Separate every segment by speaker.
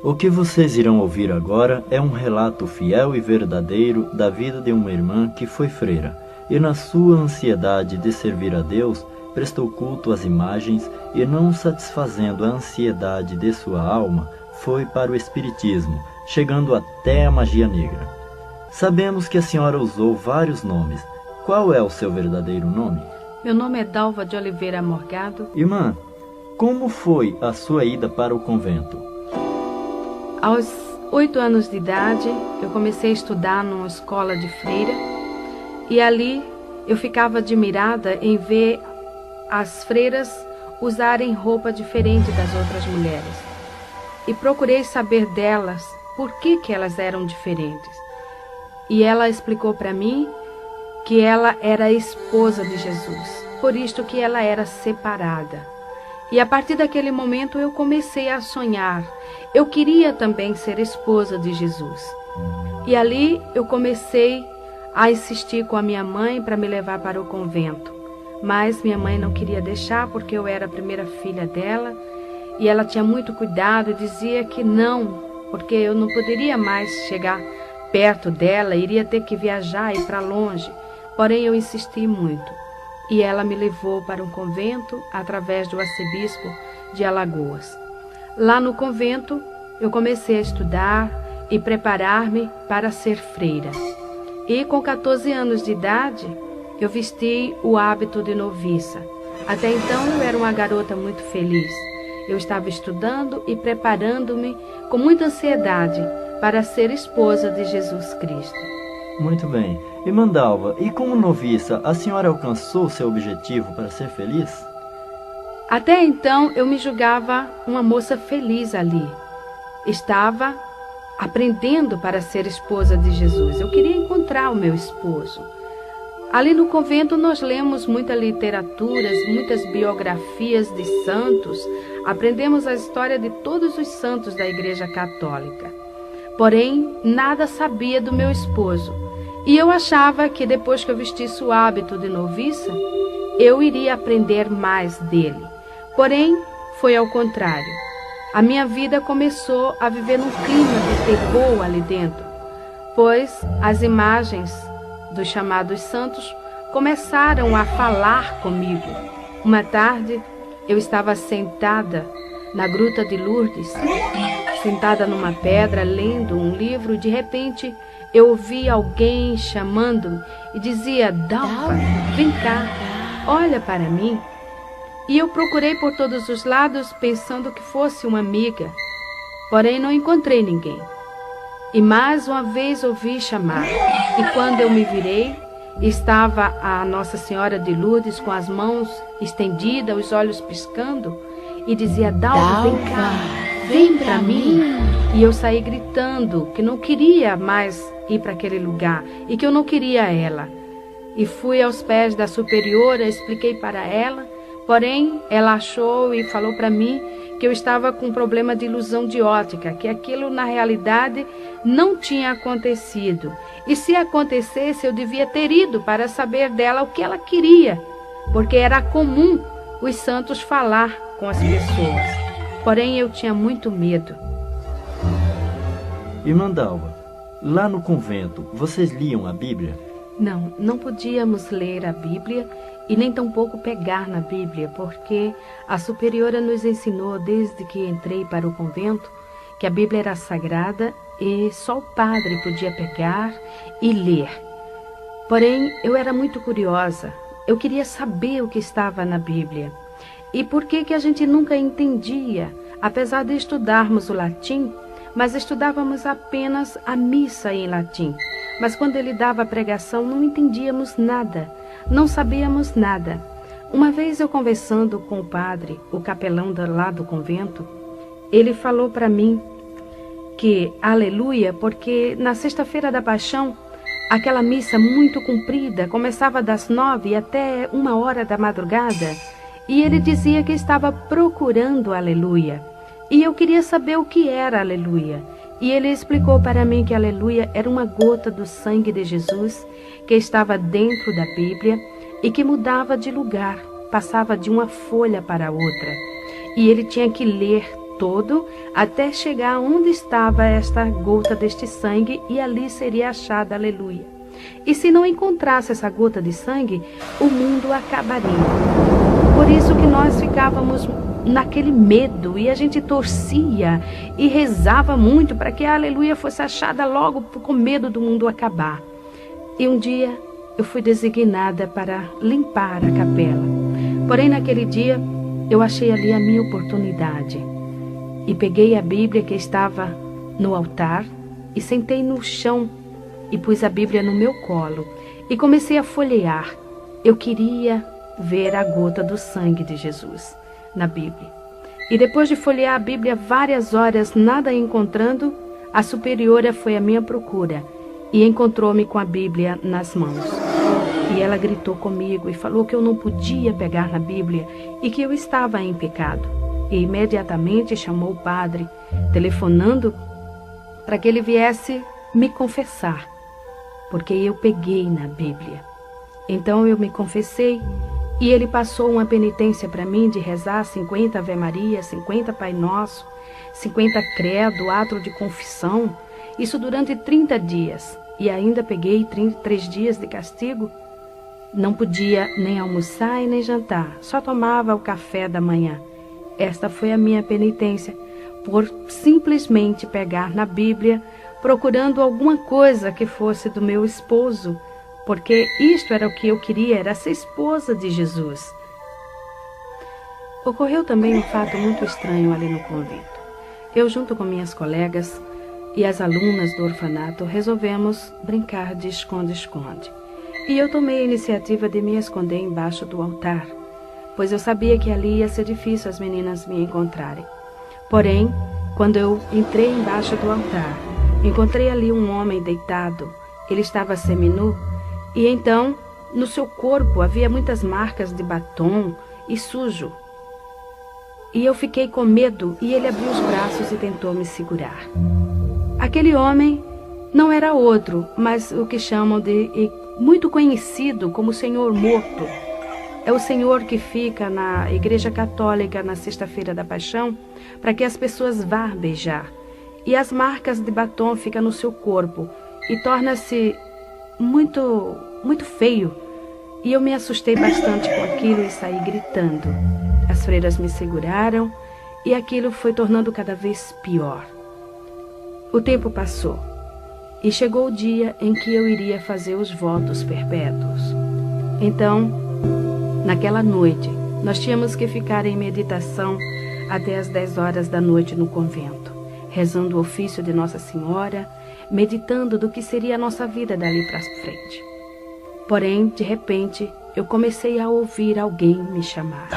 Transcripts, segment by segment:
Speaker 1: O que vocês irão ouvir agora é um relato fiel e verdadeiro da vida de uma irmã que foi freira e, na sua ansiedade de servir a Deus, prestou culto às imagens e, não satisfazendo a ansiedade de sua alma, foi para o espiritismo, chegando até a magia negra. Sabemos que a senhora usou vários nomes. Qual é o seu verdadeiro nome?
Speaker 2: Meu nome é Dalva de Oliveira Morgado.
Speaker 1: Irmã, como foi a sua ida para o convento?
Speaker 2: Aos 8 anos de idade, eu comecei a estudar numa escola de freira e ali eu ficava admirada em ver as freiras usarem roupa diferente das outras mulheres. E procurei saber delas por que elas eram diferentes. E ela explicou para mim que ela era a esposa de Jesus, por isto que ela era separada. E a partir daquele momento eu comecei a sonhar. Eu queria também ser esposa de Jesus. E ali eu comecei a insistir com a minha mãe para me levar para o convento. Mas minha mãe não queria deixar porque eu era a primeira filha dela. E ela tinha muito cuidado e dizia que não, porque eu não poderia mais chegar perto dela, iria ter que viajar e ir para longe. Porém eu insisti muito. E ela me levou para um convento através do arcebispo de Alagoas. Lá no convento, eu comecei a estudar e preparar-me para ser freira. E com 14 anos de idade, eu vesti o hábito de noviça. Até então, eu era uma garota muito feliz. Eu estava estudando e preparando-me com muita ansiedade para ser esposa de Jesus Cristo.
Speaker 1: Muito bem. Irmã Dalva, e como noviça, a senhora alcançou seu objetivo para ser feliz?
Speaker 2: Até então, eu me julgava uma moça feliz ali. Estava aprendendo para ser esposa de Jesus. Eu queria encontrar o meu esposo. Ali no convento nós lemos muitas literaturas, muitas biografias de santos. Aprendemos a história de todos os santos da Igreja Católica. Porém, nada sabia do meu esposo. E eu achava que depois que eu vestisse o hábito de noviça, eu iria aprender mais dele. Porém, foi ao contrário. A minha vida começou a viver num clima de terror ali dentro, pois as imagens dos chamados santos começaram a falar comigo. Uma tarde, eu estava sentada na Gruta de Lourdes, sentada numa pedra, lendo um livro. De repente, eu ouvi alguém chamando-me e dizia: Dalva, vem cá, olha para mim. E eu procurei por todos os lados, pensando que fosse uma amiga. Porém, não encontrei ninguém. E mais uma vez ouvi chamar. E quando eu me virei, estava a Nossa Senhora de Lourdes com as mãos estendidas, os olhos piscando, e dizia: Dalva, vem cá, vem para mim. E eu saí gritando que não queria mais ir para aquele lugar e que eu não queria ela. E fui aos pés da superiora, expliquei para ela, porém ela achou e falou para mim que eu estava com um problema de ilusão de ótica, que aquilo na realidade não tinha acontecido. E se acontecesse, eu devia ter ido para saber dela o que ela queria, porque era comum os santos falar com as pessoas. Porém, eu tinha muito medo.
Speaker 1: Irmã Dalva, lá no convento, vocês liam a Bíblia?
Speaker 2: Não, não podíamos ler a Bíblia e nem tampouco pegar na Bíblia, porque a superiora nos ensinou desde que entrei para o convento que a Bíblia era sagrada e só o padre podia pegar e ler. Porém, eu era muito curiosa, eu queria saber o que estava na Bíblia. E por que a gente nunca entendia, apesar de estudarmos o latim, mas estudávamos apenas a missa em latim. Mas quando ele dava a pregação, não entendíamos nada, não sabíamos nada. Uma vez eu conversando com o padre, o capelão lá do convento, ele falou para mim que, aleluia, porque na sexta-feira da Paixão, aquela missa muito comprida, começava das 9 até 1h da madrugada, e ele dizia que estava procurando aleluia. E eu queria saber o que era aleluia. E ele explicou para mim que aleluia era uma gota do sangue de Jesus que estava dentro da Bíblia e que mudava de lugar, passava de uma folha para outra. E ele tinha que ler todo até chegar onde estava esta gota deste sangue e ali seria achada, aleluia. E se não encontrasse essa gota de sangue, o mundo acabaria. Por isso que nós ficávamos naquele medo e a gente torcia e rezava muito para que a aleluia fosse achada logo com medo do mundo acabar. E um dia eu fui designada para limpar a capela. Porém, naquele dia, eu achei ali a minha oportunidade. E peguei a Bíblia que estava no altar e sentei no chão e pus a Bíblia no meu colo e comecei a folhear. Eu queria ver a gota do sangue de Jesus na Bíblia. E depois de folhear a Bíblia várias horas, nada encontrando, a superiora foi à minha procura e encontrou-me com a Bíblia nas mãos. E ela gritou comigo e falou que eu não podia pegar na Bíblia e que eu estava em pecado. E imediatamente chamou o padre, telefonando para que ele viesse me confessar, porque eu peguei na Bíblia. Então eu me confessei e ele passou uma penitência para mim de rezar 50 Ave Maria, 50 Pai Nosso, 50 Credo, ato de confissão, isso durante 30 dias. E ainda peguei 3 dias de castigo. Não podia nem almoçar e nem jantar, só tomava o café da manhã. Esta foi a minha penitência, por simplesmente pegar na Bíblia, procurando alguma coisa que fosse do meu esposo, porque isto era o que eu queria, era ser esposa de Jesus. Ocorreu também um fato muito estranho ali no convento. Eu, junto com minhas colegas e as alunas do orfanato, resolvemos brincar de esconde-esconde. E eu tomei a iniciativa de me esconder embaixo do altar, pois eu sabia que ali ia ser difícil as meninas me encontrarem. Porém, quando eu entrei embaixo do altar, encontrei ali um homem deitado. Ele estava seminu e então, no seu corpo havia muitas marcas de batom e sujo. E eu fiquei com medo e ele abriu os braços e tentou me segurar. Aquele homem não era outro, mas o que chamam de muito conhecido como o Senhor Morto. É o Senhor que fica na Igreja Católica na Sexta-feira da Paixão para que as pessoas vá beijar. E as marcas de batom ficam no seu corpo e torna-se muito, muito feio. E eu me assustei bastante com aquilo e saí gritando. As freiras me seguraram e aquilo foi tornando cada vez pior. O tempo passou. E chegou o dia em que eu iria fazer os votos perpétuos. Então, naquela noite, nós tínhamos que ficar em meditação até as 10 horas da noite no convento, rezando o ofício de Nossa Senhora, meditando do que seria a nossa vida dali para frente. Porém, de repente, eu comecei a ouvir alguém me chamar.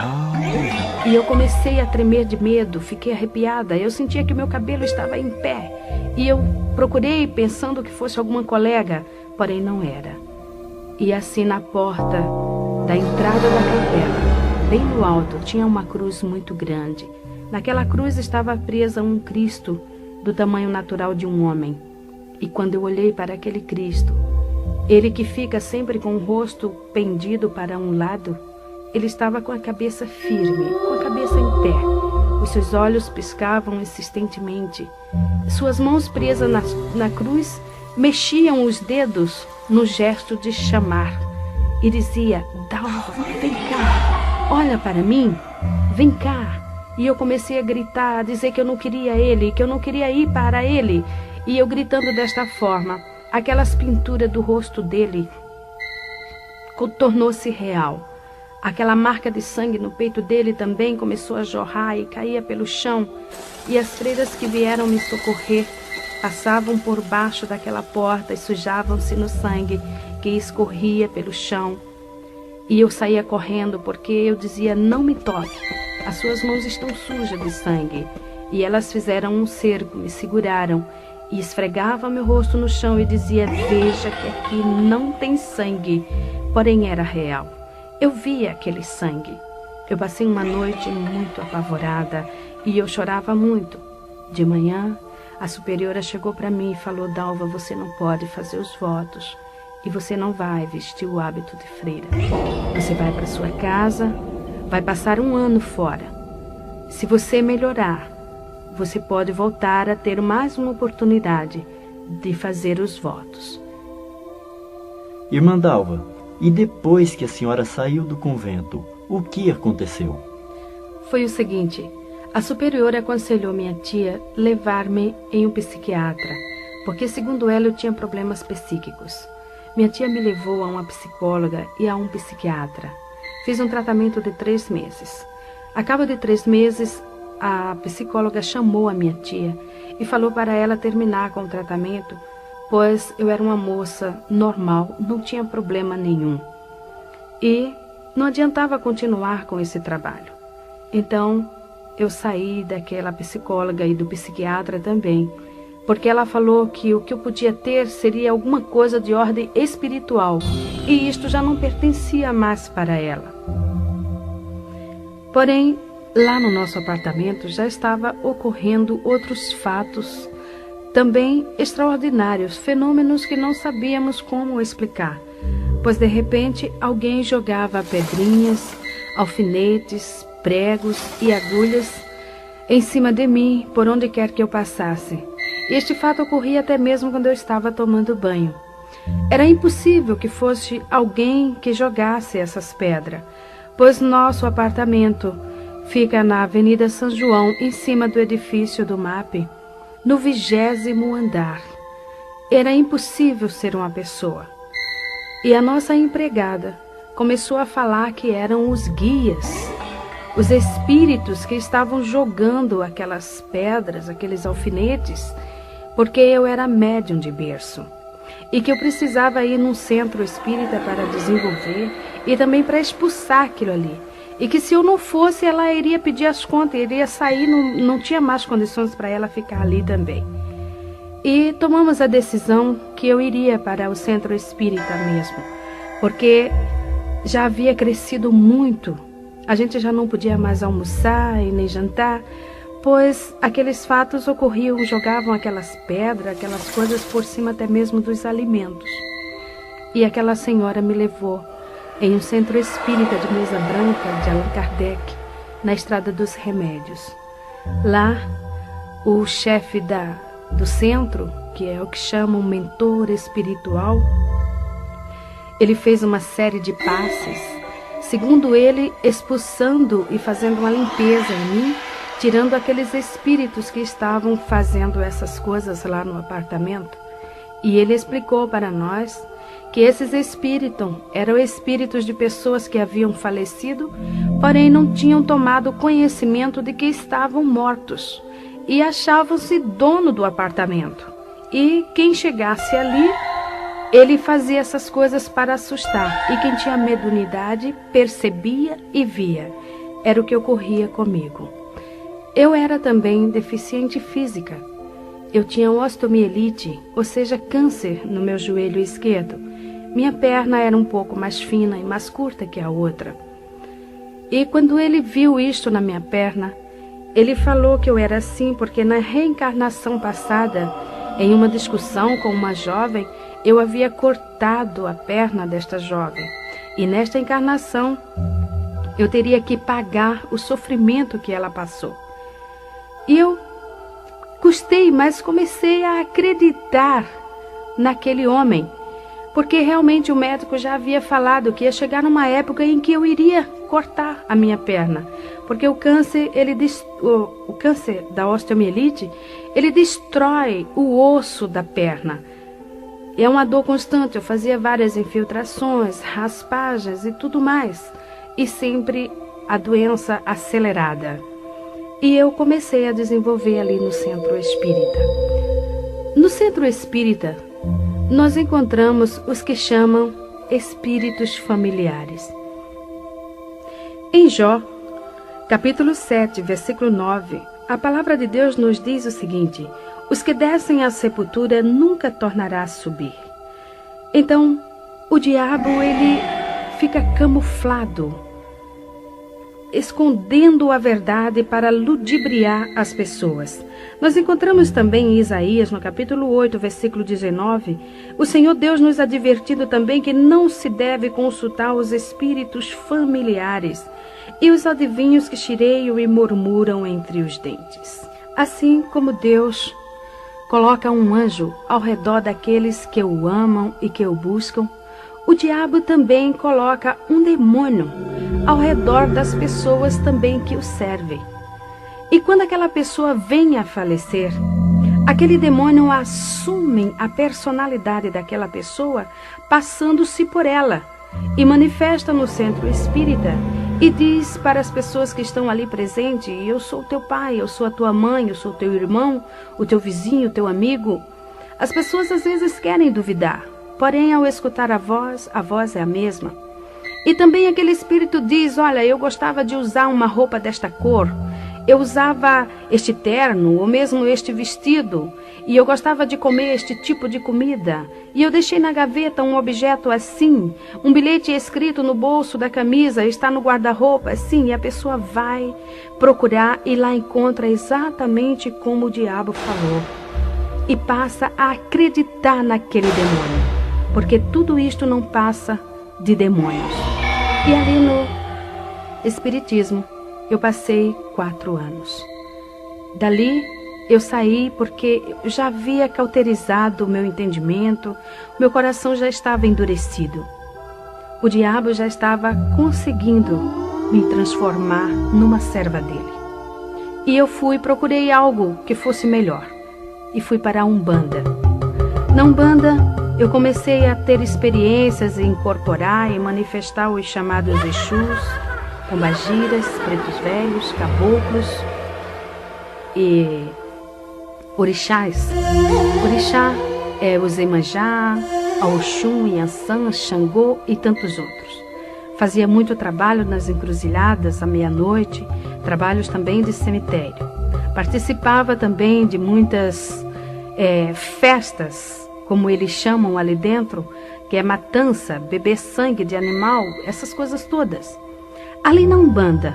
Speaker 2: E eu comecei a tremer de medo, fiquei arrepiada. Eu sentia que meu cabelo estava em pé. E eu procurei pensando que fosse alguma colega, porém não era. E assim na porta da entrada da capela, bem no alto, tinha uma cruz muito grande. Naquela cruz estava presa um Cristo do tamanho natural de um homem. E quando eu olhei para aquele Cristo, ele que fica sempre com o rosto pendido para um lado, ele estava com a cabeça firme, com a cabeça em pé. Os seus olhos piscavam insistentemente. Suas mãos presas na cruz mexiam os dedos no gesto de chamar. E dizia: Dalva, vem cá, olha para mim, vem cá. E eu comecei a gritar, a dizer que eu não queria ele, que eu não queria ir para ele. E eu gritando desta forma, aquelas pinturas do rosto dele tornou-se real. Aquela marca de sangue no peito dele também começou a jorrar e caía pelo chão. E as freiras que vieram me socorrer passavam por baixo daquela porta e sujavam-se no sangue que escorria pelo chão. E eu saía correndo porque eu dizia: não me toque, as suas mãos estão sujas de sangue. E elas fizeram um cerco, me seguraram e esfregavam meu rosto no chão e dizia: veja que aqui não tem sangue, porém era real. Eu via aquele sangue. Eu passei uma noite muito apavorada e eu chorava muito. De manhã, a superiora chegou para mim e falou: Dalva, você não pode fazer os votos e você não vai vestir o hábito de freira. Você vai para sua casa, vai passar 1 ano fora. Se você melhorar, você pode voltar a ter mais uma oportunidade de fazer os votos.
Speaker 1: Irmã Dalva, e depois que a senhora saiu do convento, o que aconteceu?
Speaker 2: Foi o seguinte, a superiora aconselhou minha tia levar-me em um psiquiatra, porque segundo ela eu tinha problemas psíquicos. Minha tia me levou a uma psicóloga e a um psiquiatra. Fiz um tratamento de 3 meses. A cabo de 3 meses, a psicóloga chamou a minha tia e falou para ela terminar com o tratamento, pois eu era uma moça normal, não tinha problema nenhum. E não adiantava continuar com esse trabalho. Então, eu saí daquela psicóloga e do psiquiatra também, porque ela falou que o que eu podia ter seria alguma coisa de ordem espiritual, e isto já não pertencia mais para ela. Porém, lá no nosso apartamento já estava ocorrendo outros fatos também extraordinários, fenômenos que não sabíamos como explicar, pois de repente alguém jogava pedrinhas, alfinetes, pregos e agulhas em cima de mim, por onde quer que eu passasse. Este fato ocorria até mesmo quando eu estava tomando banho. Era impossível que fosse alguém que jogasse essas pedras, pois nosso apartamento fica na Avenida São João, em cima do edifício do MAP, no 20º andar. Era impossível ser uma pessoa. E a nossa empregada começou a falar que eram os guias, os espíritos que estavam jogando aquelas pedras, aqueles alfinetes, porque eu era médium de berço e que eu precisava ir num centro espírita para desenvolver e também para expulsar aquilo ali. E que se eu não fosse, ela iria pedir as contas, iria sair, não tinha mais condições para ela ficar ali também. E tomamos a decisão que eu iria para o centro espírita mesmo, porque já havia crescido muito. A gente já não podia mais almoçar e nem jantar, pois aqueles fatos ocorriam, jogavam aquelas pedras, aquelas coisas por cima até mesmo dos alimentos. E aquela senhora me levou em um centro espírita de mesa branca de Allan Kardec, na Estrada dos Remédios. Lá, o chefe do centro, que é o que chamam mentor espiritual, ele fez uma série de passes, segundo ele, expulsando e fazendo uma limpeza em mim, tirando aqueles espíritos que estavam fazendo essas coisas lá no apartamento. E ele explicou para nós que esses espíritos eram espíritos de pessoas que haviam falecido, porém não tinham tomado conhecimento de que estavam mortos e achavam-se dono do apartamento. E quem chegasse ali, ele fazia essas coisas para assustar. E quem tinha mediunidade percebia e via. Era o que ocorria comigo. Eu era também deficiente física. Eu tinha osteomielite, ou seja, câncer no meu joelho esquerdo. Minha perna era um pouco mais fina e mais curta que a outra. E quando ele viu isto na minha perna, ele falou que eu era assim porque na reencarnação passada, em uma discussão com uma jovem, eu havia cortado a perna desta jovem. E nesta encarnação, eu teria que pagar o sofrimento que ela passou. E eu custei, mas comecei a acreditar naquele homem, porque realmente o médico já havia falado que ia chegar numa época em que eu iria cortar a minha perna, porque o câncer, o câncer da osteomielite, ele destrói o osso da perna. É uma dor constante, eu fazia várias infiltrações, raspagens e tudo mais, e sempre a doença acelerada. E eu comecei a desenvolver ali no centro espírita. No centro espírita, nós encontramos os que chamam espíritos familiares. Em Jó, capítulo 7, versículo 9, a palavra de Deus nos diz o seguinte: os que descem à sepultura nunca tornará a subir. Então, o diabo, ele fica camuflado, escondendo a verdade para ludibriar as pessoas. Nós encontramos também em Isaías, no capítulo 8, versículo 19, o Senhor Deus nos advertindo também que não se deve consultar os espíritos familiares e os adivinhos que chireiam e murmuram entre os dentes. Assim como Deus coloca um anjo ao redor daqueles que o amam e que o buscam, o diabo também coloca um demônio ao redor das pessoas também que o servem. E quando aquela pessoa vem a falecer, aquele demônio assume a personalidade daquela pessoa, passando-se por ela, e manifesta no centro espírita e diz para as pessoas que estão ali presentes: eu sou teu pai, eu sou a tua mãe, eu sou teu irmão, o teu vizinho, o teu amigo. As pessoas às vezes querem duvidar, porém ao escutar a voz é a mesma. E também aquele espírito diz: olha, eu gostava de usar uma roupa desta cor, eu usava este terno ou mesmo este vestido, e eu gostava de comer este tipo de comida, e eu deixei na gaveta um objeto assim, um bilhete escrito no bolso da camisa, está no guarda-roupa assim, e a pessoa vai procurar e lá encontra exatamente como o diabo falou, e passa a acreditar naquele demônio, porque tudo isto não passa de demônios. E ali no Espiritismo eu passei 4 anos. Dali eu saí porque já havia cauterizado o meu entendimento, meu coração já estava endurecido. O diabo já estava conseguindo me transformar numa serva dele. E eu procurei algo que fosse melhor. E fui para a Umbanda. Na Umbanda eu comecei a ter experiências em incorporar e manifestar os chamados Exus, pombagiras, pretos velhos, caboclos e orixás. Orixá é o Iemanjá, a Oxum, Yansan, Xangô e tantos outros. Fazia muito trabalho nas encruzilhadas à meia-noite, trabalhos também de cemitério. Participava também de muitas festas, como eles chamam ali dentro, que é matança, beber sangue de animal, essas coisas todas. Ali na Umbanda,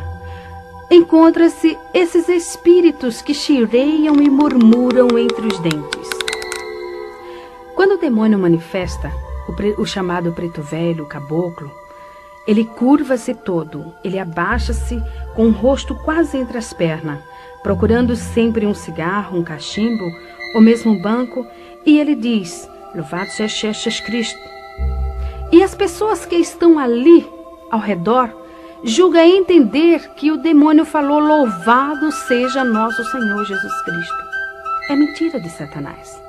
Speaker 2: encontra-se esses espíritos que chireiam e murmuram entre os dentes. Quando o demônio manifesta, o chamado preto velho, o caboclo, ele curva-se todo, ele abaixa-se com o rosto quase entre as pernas, procurando sempre um cigarro, um cachimbo, ou mesmo um banco, e ele diz: louvado seja Jesus Cristo. E as pessoas que estão ali ao redor julga entender que o demônio falou: louvado seja nosso Senhor Jesus Cristo. É mentira de Satanás.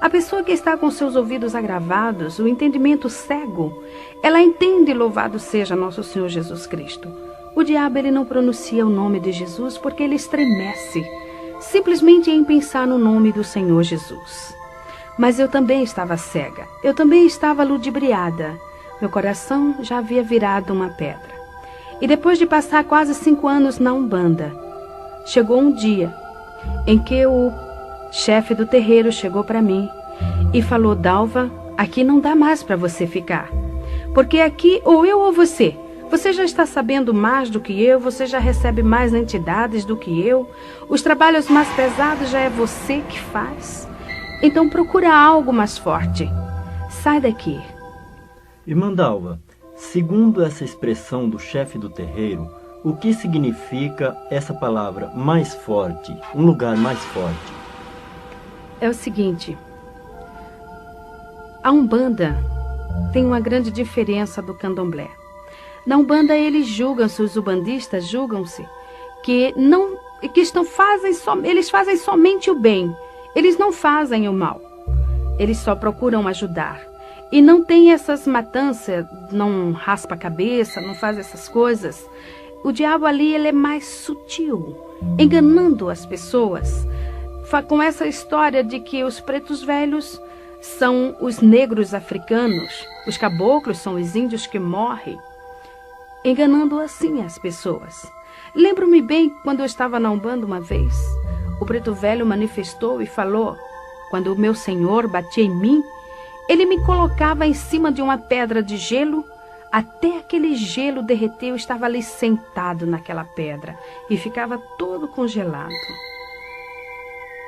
Speaker 2: A pessoa que está com seus ouvidos agravados, o entendimento cego, ela entende louvado seja nosso Senhor Jesus Cristo. O diabo, ele não pronuncia o nome de Jesus porque ele estremece, simplesmente em pensar no nome do Senhor Jesus. Mas eu também estava cega, eu também estava ludibriada. Meu coração já havia virado uma pedra. E depois de passar quase 5 anos na Umbanda, chegou um dia em que o chefe do terreiro chegou para mim e falou: Dalva, aqui não dá mais para você ficar. Porque aqui ou eu ou você. Você já está sabendo mais do que eu, você já recebe mais entidades do que eu. Os trabalhos mais pesados já é você que faz. Então procura algo mais forte. Sai daqui.
Speaker 1: Irmã Dalva, segundo essa expressão do chefe do terreiro, o que significa essa palavra mais forte, um lugar mais forte?
Speaker 2: É o seguinte, a Umbanda tem uma grande diferença do Candomblé. Na Umbanda eles julgam-se, os umbandistas julgam-se que eles fazem somente o bem, eles não fazem o mal, eles só procuram ajudar. E não tem essas matanças, não raspa a cabeça, não faz essas coisas. O diabo ali, ele é mais sutil, enganando as pessoas, com essa história de que os pretos velhos são os negros africanos, os caboclos são os índios que morrem, enganando assim as pessoas. Lembro-me bem quando eu estava na Umbanda uma vez, o preto velho manifestou e falou: quando o meu senhor batia em mim, ele me colocava em cima de uma pedra de gelo, até aquele gelo derreter. Eu estava ali sentado naquela pedra e ficava todo congelado.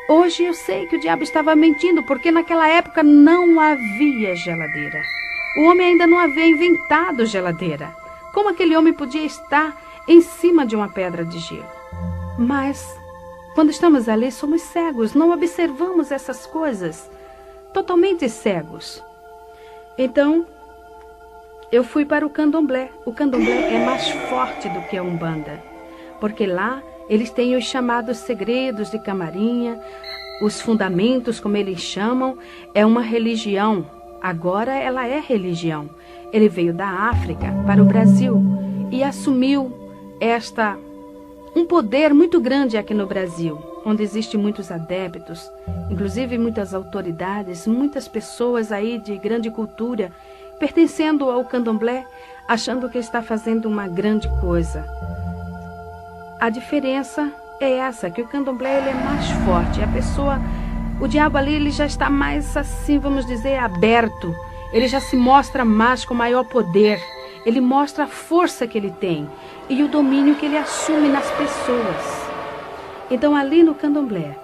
Speaker 2: Hoje eu sei que o diabo estava mentindo, porque naquela época não havia geladeira. O homem ainda não havia inventado geladeira. Como aquele homem podia estar em cima de uma pedra de gelo? Mas quando estamos ali, somos cegos, não observamos essas coisas, totalmente cegos. Então, eu fui para o candomblé. O candomblé é mais forte do que a Umbanda, porque lá eles têm os chamados segredos de camarinha, os fundamentos, como eles chamam. É uma religião, agora ela é religião. Ele veio da África para o Brasil e assumiu um poder muito grande aqui no Brasil, onde existem muitos adeptos, inclusive muitas autoridades, muitas pessoas aí de grande cultura, pertencendo ao candomblé, achando que está fazendo uma grande coisa. A diferença é essa, que o candomblé ele é mais forte. O diabo ali ele já está mais, assim, vamos dizer, aberto. Ele já se mostra mais com maior poder. Ele mostra a força que ele tem e o domínio que ele assume nas pessoas. Então, ali no candomblé,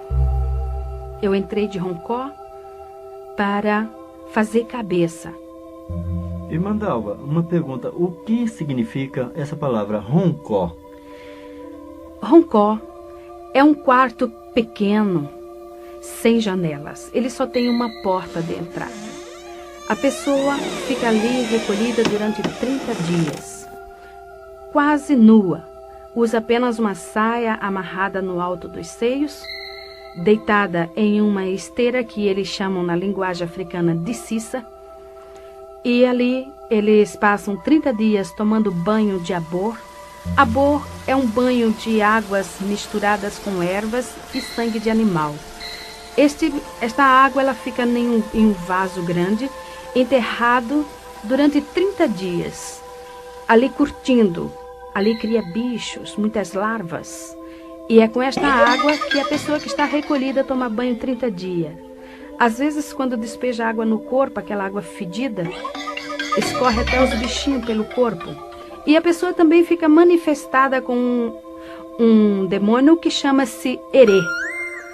Speaker 2: eu entrei de roncó para fazer cabeça.
Speaker 1: Irmã Dalva, uma pergunta. O que significa essa palavra roncó?
Speaker 2: Roncó é um quarto pequeno, sem janelas. Ele só tem uma porta de entrada. A pessoa fica ali recolhida durante 30 dias, quase nua. Usa apenas uma saia amarrada no alto dos seios, deitada em uma esteira que eles chamam na linguagem africana de cissa. E ali eles passam 30 dias tomando banho de abor. Abor é um banho de águas misturadas com ervas e sangue de animal. Esta água ela fica em um vaso grande, enterrado durante 30 dias, ali curtindo. Ali cria bichos, muitas larvas. E é com esta água que a pessoa que está recolhida toma banho 30 dias. Às vezes, quando despeja água no corpo, aquela água fedida, escorre até os bichinhos pelo corpo. E a pessoa também fica manifestada com um demônio que chama-se Herê.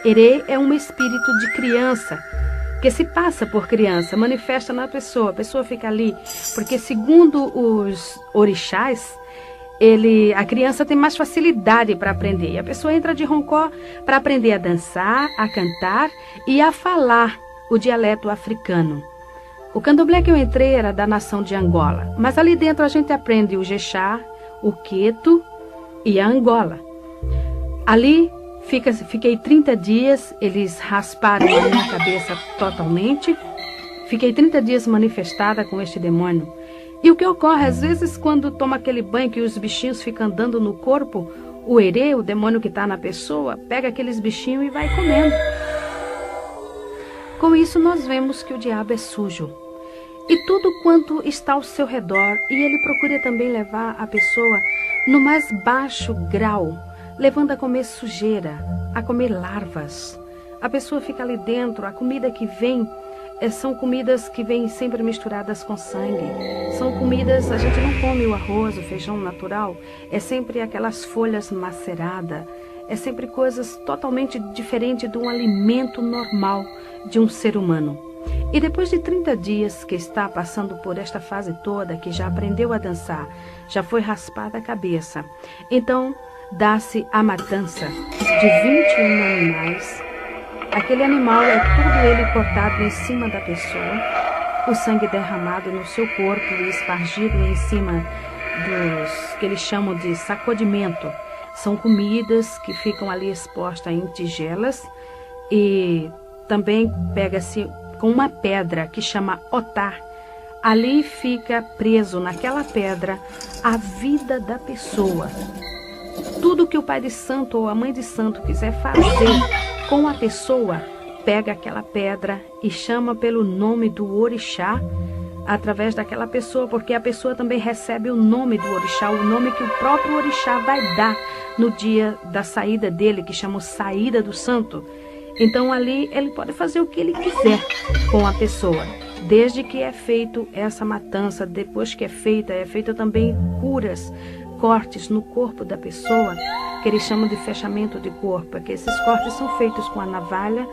Speaker 2: Herê é um espírito de criança, que se passa por criança, manifesta na pessoa. A pessoa fica ali, porque segundo os orixás, a criança tem mais facilidade para aprender. E a pessoa entra de roncó para aprender a dançar, a cantar e a falar o dialeto africano. O candomblé que eu entrei era da nação de Angola, mas ali dentro a gente aprende o Jexá, o Queto e a Angola. Ali fiquei 30 dias, eles rasparam a minha cabeça totalmente. Fiquei 30 dias manifestada com este demônio. E o que ocorre, às vezes, quando toma aquele banho que os bichinhos ficam andando no corpo, o Herê, o demônio que está na pessoa, pega aqueles bichinhos e vai comendo. Com isso, nós vemos que o diabo é sujo. E tudo quanto está ao seu redor, e ele procura também levar a pessoa no mais baixo grau, levando a comer sujeira, a comer larvas. A pessoa fica ali dentro, a comida que vem são comidas que vêm sempre misturadas com sangue. São comidas, a gente não come o arroz, o feijão natural, é sempre aquelas folhas maceradas, é sempre coisas totalmente diferentes de um alimento normal de um ser humano. E depois de 30 dias que está passando por esta fase toda, que já aprendeu a dançar, já foi raspada a cabeça, então dá-se a matança de 21 animais. Aquele animal é tudo ele cortado em cima da pessoa, o sangue derramado no seu corpo e espargido em cima dos que eles chamam de sacudimento. São comidas que ficam ali expostas em tigelas e também pega-se com uma pedra que chama otá. Ali fica preso naquela pedra a vida da pessoa. Tudo que o pai de santo ou a mãe de santo quiser fazer com a pessoa, pega aquela pedra e chama pelo nome do orixá através daquela pessoa, porque a pessoa também recebe o nome do orixá, o nome que o próprio orixá vai dar no dia da saída dele, que chama saída do santo. Então ali ele pode fazer o que ele quiser com a pessoa, desde que é feito essa matança. Depois que é feita também curas, cortes no corpo da pessoa, que eles chamam de fechamento de corpo, que esses cortes são feitos com a navalha.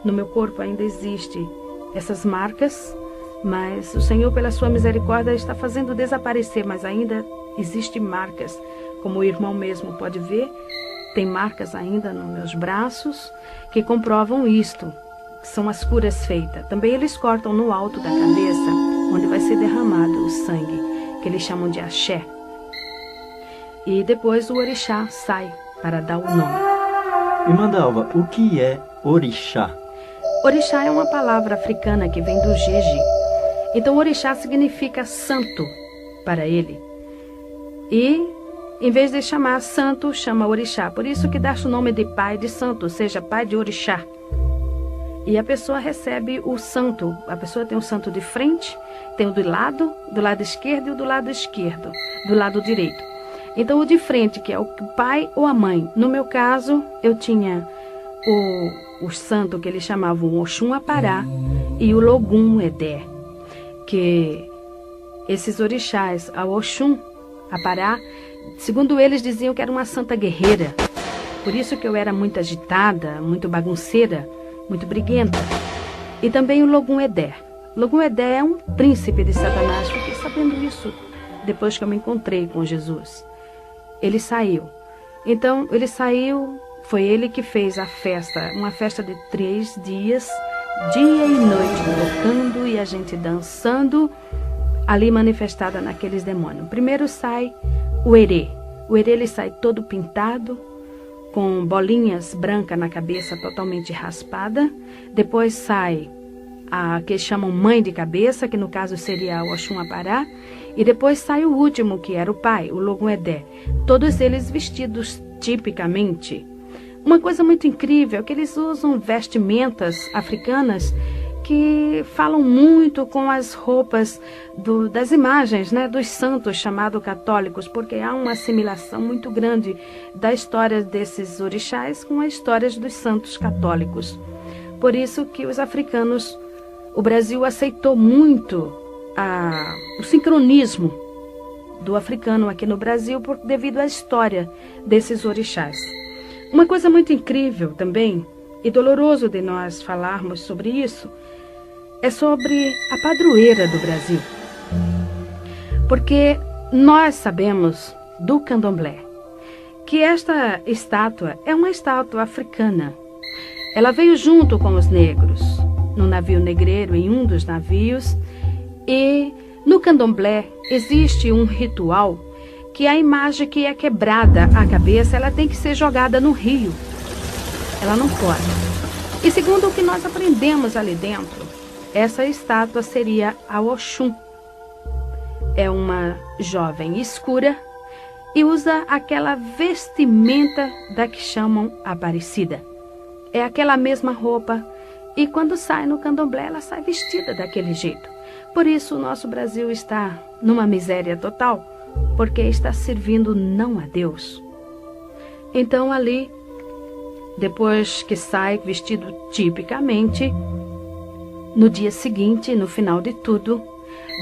Speaker 2: No meu corpo ainda existem essas marcas, mas o Senhor, pela sua misericórdia, está fazendo desaparecer, mas ainda existem marcas, como o irmão mesmo pode ver, tem marcas ainda nos meus braços que comprovam isto. São as curas feitas. Também eles cortam no alto da cabeça, onde vai ser derramado o sangue, que eles chamam de axé. E depois o orixá sai para dar o nome.
Speaker 1: Irmã Dalva, o que é orixá?
Speaker 2: Orixá é uma palavra africana que vem do jeje. Então orixá significa santo para ele. E em vez de chamar santo, chama orixá. Por isso que dá o nome de pai de santo, ou seja, pai de orixá. E a pessoa recebe o santo. A pessoa tem o santo de frente, tem o do lado esquerdo e o do lado esquerdo, do lado direito. Então o de frente, que é o pai ou a mãe. No meu caso, eu tinha o santo que eles chamavam Oxum Apará e o Logum Edé. Que esses orixás, a Oxum Apará, segundo eles diziam que era uma santa guerreira. Por isso que eu era muito agitada, muito bagunceira, muito briguenta. E também o Logum Edé. Logum Edé é um príncipe de Satanás. Fiquei sabendo isso depois que eu me encontrei com Jesus. Ele saiu. Então, ele saiu, foi ele que fez a festa, uma festa de 3 dias, dia e noite, tocando e a gente dançando, ali manifestada naqueles demônios. Primeiro sai o erê. O erê ele sai todo pintado, com bolinhas brancas na cabeça, totalmente raspada. Depois sai a que chamam mãe de cabeça, que no caso seria o Oxum Apará. E depois sai o último, que era o pai, o Logum Edé. Todos eles vestidos tipicamente. Uma coisa muito incrível é que eles usam vestimentas africanas que falam muito com as roupas das imagens, né, dos santos chamados católicos, porque há uma assimilação muito grande da história desses orixás com as histórias dos santos católicos. Por isso que os africanos, o Brasil aceitou muito o sincronismo do africano aqui no Brasil devido à história desses orixás. Uma coisa muito incrível também, e doloroso de nós falarmos sobre isso, é sobre a padroeira do Brasil. Porque nós sabemos do candomblé que esta estátua é uma estátua africana. Ela veio junto com os negros, no navio negreiro, em um dos navios. E no candomblé existe um ritual que a imagem que é quebrada a cabeça, ela tem que ser jogada no rio. Ela não pode. E segundo o que nós aprendemos ali dentro, essa estátua seria a Oxum. É uma jovem escura e usa aquela vestimenta da que chamam Aparecida. É aquela mesma roupa e quando sai no candomblé, ela sai vestida daquele jeito. Por isso o nosso Brasil está numa miséria total, porque está servindo não a Deus. Então ali, depois que sai vestido tipicamente, no dia seguinte, no final de tudo,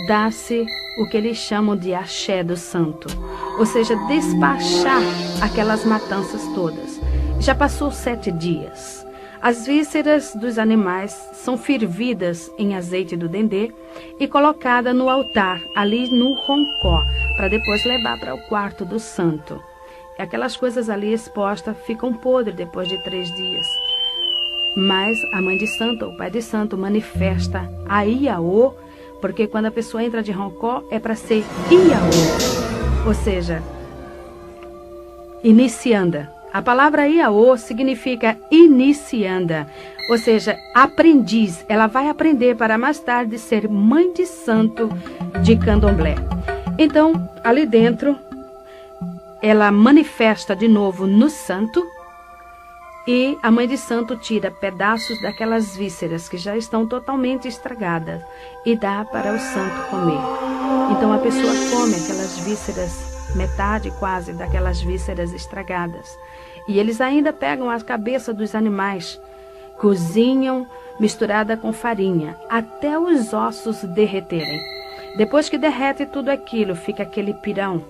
Speaker 2: dá-se o que eles chamam de axé do santo, ou seja, despachar aquelas matanças todas. Já passou 7 dias. As vísceras dos animais são fervidas em azeite do dendê e colocadas no altar, ali no roncó, para depois levar para o quarto do santo. Aquelas coisas ali expostas ficam podres depois de 3 dias. Mas a mãe de santo, o pai de santo, manifesta a Iaô, porque quando a pessoa entra de roncó é para ser Iaô, ou seja, inicianda. A palavra Iaô significa inicianda, ou seja, aprendiz. Ela vai aprender para mais tarde ser mãe de santo de candomblé. Então, ali dentro, ela manifesta de novo no santo e a mãe de santo tira pedaços daquelas vísceras que já estão totalmente estragadas e dá para o santo comer. Então a pessoa come aquelas vísceras, metade quase daquelas vísceras estragadas. E eles ainda pegam a cabeça dos animais, cozinham misturada com farinha, até os ossos derreterem. Depois que derrete tudo aquilo, fica aquele pirão.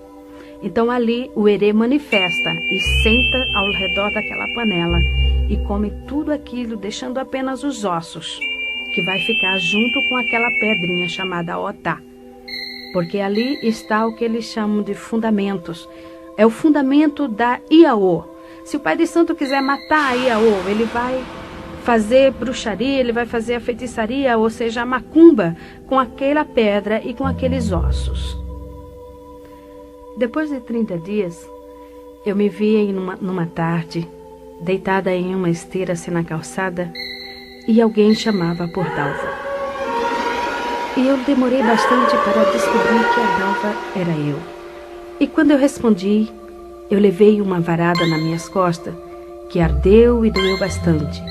Speaker 2: Então ali o erê manifesta e senta ao redor daquela panela e come tudo aquilo, deixando apenas os ossos, que vai ficar junto com aquela pedrinha chamada otá. Porque ali está o que eles chamam de fundamentos. É o fundamento da Iaô. Se o pai de santo quiser matar Iaô, ele vai fazer bruxaria, ele vai fazer a feitiçaria, ou seja, a macumba, com aquela pedra e com aqueles ossos. Depois de 30 dias, eu me vi numa tarde, deitada em uma esteira assim na calçada, e alguém chamava por Dalva. E eu demorei bastante para descobrir que a Dalva era eu. E quando eu respondi, eu levei uma varada nas minhas costas, que ardeu e doeu bastante.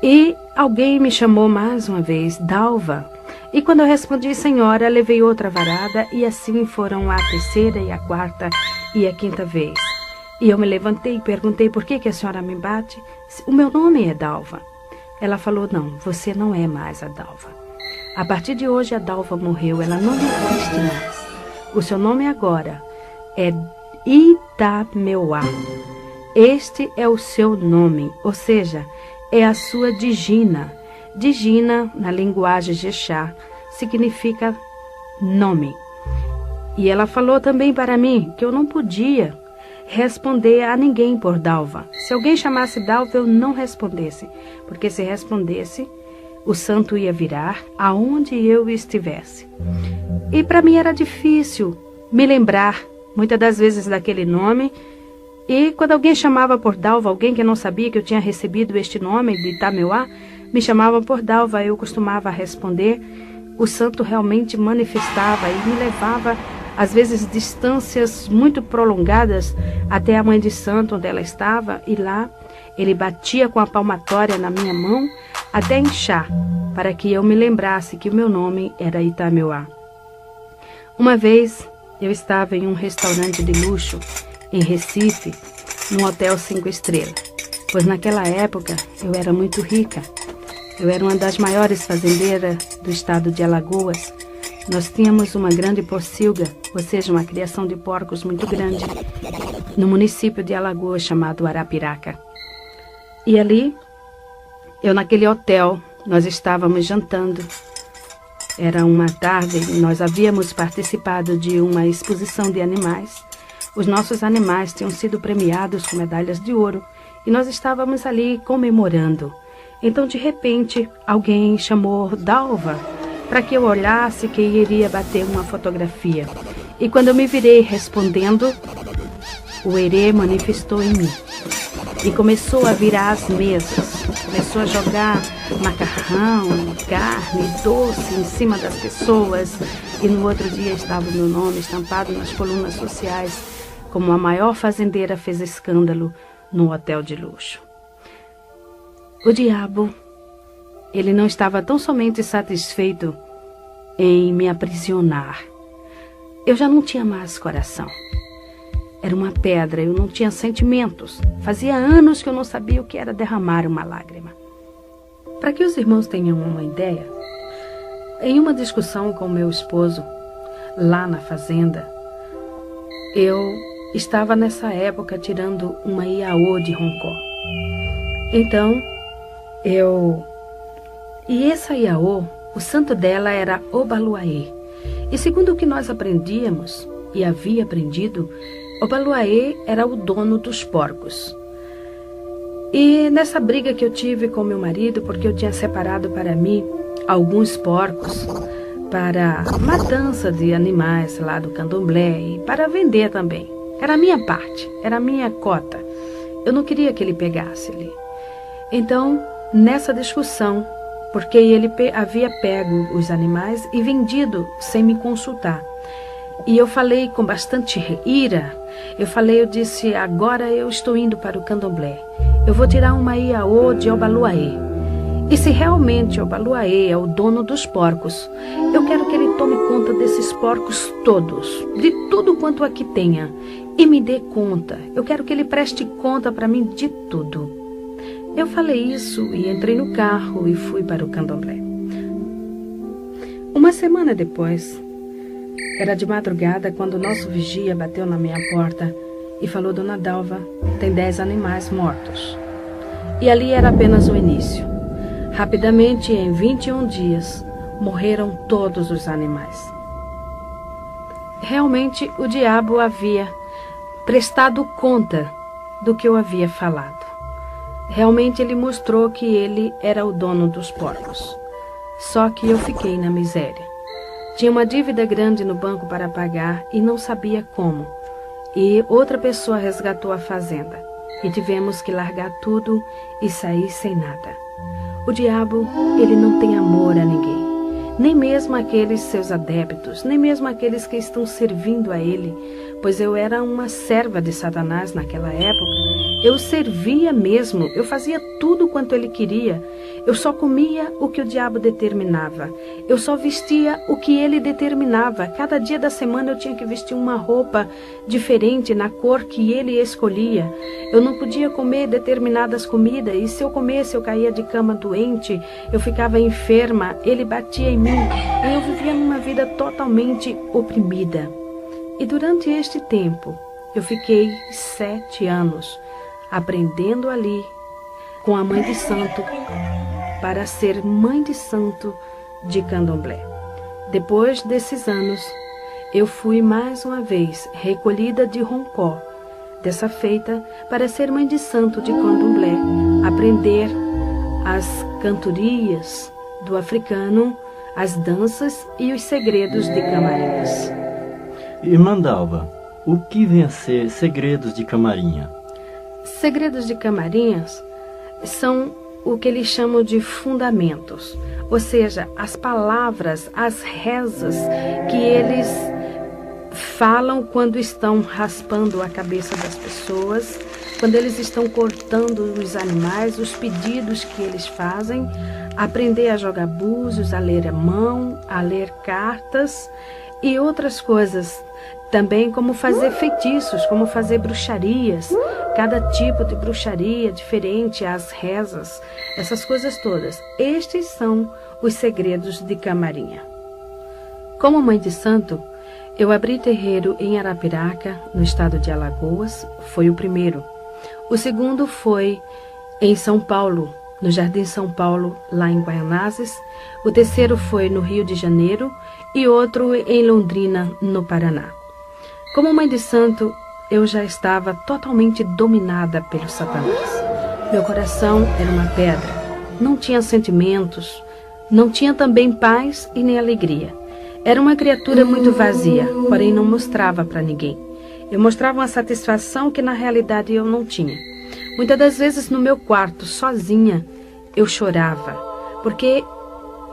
Speaker 2: E alguém me chamou mais uma vez, Dalva. E quando eu respondi, senhora, levei outra varada, e assim foram a terceira e a quarta e a quinta vez. E eu me levantei e perguntei, por que a senhora me bate? O meu nome é Dalva. Ela falou, não, você não é mais a Dalva. A partir de hoje a Dalva morreu, ela não existe mais. O seu nome agora é Itameuá. Este é o seu nome, ou seja, é a sua Digina. Digina, na linguagem Jexá, significa nome. E ela falou também para mim que eu não podia responder a ninguém por Dalva. Se alguém chamasse Dalva, eu não respondesse, porque se respondesse, o santo ia virar aonde eu estivesse. E para mim era difícil me lembrar, muitas das vezes, daquele nome. E quando alguém chamava por Dalva, alguém que não sabia que eu tinha recebido este nome de Itameuá, me chamava por Dalva, eu costumava responder. O santo realmente manifestava e me levava, às vezes, distâncias muito prolongadas até a mãe de santo, onde ela estava, e lá ele batia com a palmatória na minha mão até inchar, para que eu me lembrasse que o meu nome era Itameuá. Uma vez eu estava em um restaurante de luxo em Recife, num hotel 5 estrelas, pois naquela época eu era muito rica. Eu era uma das maiores fazendeiras do estado de Alagoas. Nós tínhamos uma grande pocilga, ou seja, uma criação de porcos muito grande, no município de Alagoas chamado Arapiraca. E ali, naquele hotel, nós estávamos jantando. Era uma tarde, nós havíamos participado de uma exposição de animais. Os nossos animais tinham sido premiados com medalhas de ouro e nós estávamos ali comemorando. Então, de repente, alguém chamou Dalva para que eu olhasse que iria bater uma fotografia. E quando eu me virei respondendo, o herê manifestou em mim e começou a virar as mesas. Começou a jogar macarrão, carne, doce em cima das pessoas. E no outro dia estava o meu nome estampado nas colunas sociais, como a maior fazendeira fez escândalo no hotel de luxo. O diabo, ele não estava tão somente satisfeito em me aprisionar. Eu já não tinha mais coração. Era uma pedra, eu não tinha sentimentos. Fazia anos que eu não sabia o que era derramar uma lágrima. Para que os irmãos tenham uma ideia, em uma discussão com meu esposo, lá na fazenda, eu estava nessa época tirando uma Iaô de Roncó. Então, E essa Iaô, o santo dela era Obaluaê. E segundo o que nós aprendíamos, e havia aprendido, Obaluaê era o dono dos porcos. E nessa briga que eu tive com meu marido, porque eu tinha separado para mim alguns porcos para matança de animais lá do candomblé e para vender também. Era a minha parte, era a minha cota. Eu não queria que ele pegasse ali. Então, nessa discussão, porque ele havia pego os animais e vendido sem me consultar. E eu falei com bastante ira, eu disse, agora eu estou indo para o candomblé. Eu vou tirar uma Iaô de Obaluaê. E se realmente Obaluaê é o dono dos porcos, eu quero que ele tome conta desses porcos todos, de tudo quanto aqui tenha, e me dê conta. Eu quero que ele preste conta para mim de tudo. Eu falei isso e entrei no carro e fui para o candomblé. Uma semana depois, era de madrugada quando o nosso vigia bateu na minha porta e falou, Dona Dalva, tem 10 animais mortos. E ali era apenas o início. Rapidamente, em 21 dias, morreram todos os animais. Realmente, o diabo havia prestado conta do que eu havia falado. Realmente ele mostrou que ele era o dono dos porcos. Só que eu fiquei na miséria. Tinha uma dívida grande no banco para pagar e não sabia como. E outra pessoa resgatou a fazenda. E tivemos que largar tudo e sair sem nada. O diabo, ele não tem amor a ninguém. Nem mesmo aqueles seus adeptos, nem mesmo aqueles que estão servindo a ele, pois eu era uma serva de Satanás naquela época. Eu servia mesmo, eu fazia tudo quanto ele queria. Eu só comia o que o diabo determinava. Eu só vestia o que ele determinava. Cada dia da semana eu tinha que vestir uma roupa diferente na cor que ele escolhia. Eu não podia comer determinadas comidas e se eu comesse eu caía de cama doente, eu ficava enferma, ele batia em mim e eu vivia uma vida totalmente oprimida. E durante este tempo eu fiquei 7 anos aprendendo ali com a mãe de santo para ser mãe de santo de Candomblé. Depois desses anos, eu fui mais uma vez recolhida de Roncó, dessa feita para ser mãe de santo de Candomblé, aprender as cantorias do africano, as danças e os segredos de Camarinhas.
Speaker 1: Irmã Dalva, o que vem a ser segredos de Camarinha?
Speaker 2: Segredos de Camarinhas são o que eles chamam de fundamentos, ou seja, as palavras, as rezas que eles falam quando estão raspando a cabeça das pessoas, quando eles estão cortando os animais, os pedidos que eles fazem, aprender a jogar búzios, a ler a mão, a ler cartas e outras coisas. Também como fazer feitiços, como fazer bruxarias, cada tipo de bruxaria diferente, as rezas, essas coisas todas. Estes são os segredos de Camarinha. Como mãe de santo, eu abri terreiro em Arapiraca, no estado de Alagoas, foi o primeiro. O segundo foi em São Paulo, no Jardim São Paulo, lá em Guaianazes. O terceiro foi no Rio de Janeiro e outro em Londrina, no Paraná. Como mãe de santo, eu já estava totalmente dominada pelo Satanás. Meu coração era uma pedra, não tinha sentimentos, não tinha também paz e nem alegria. Era uma criatura muito vazia, porém não mostrava para ninguém. Eu mostrava uma satisfação que na realidade eu não tinha. Muitas das vezes no meu quarto, sozinha, eu chorava, porque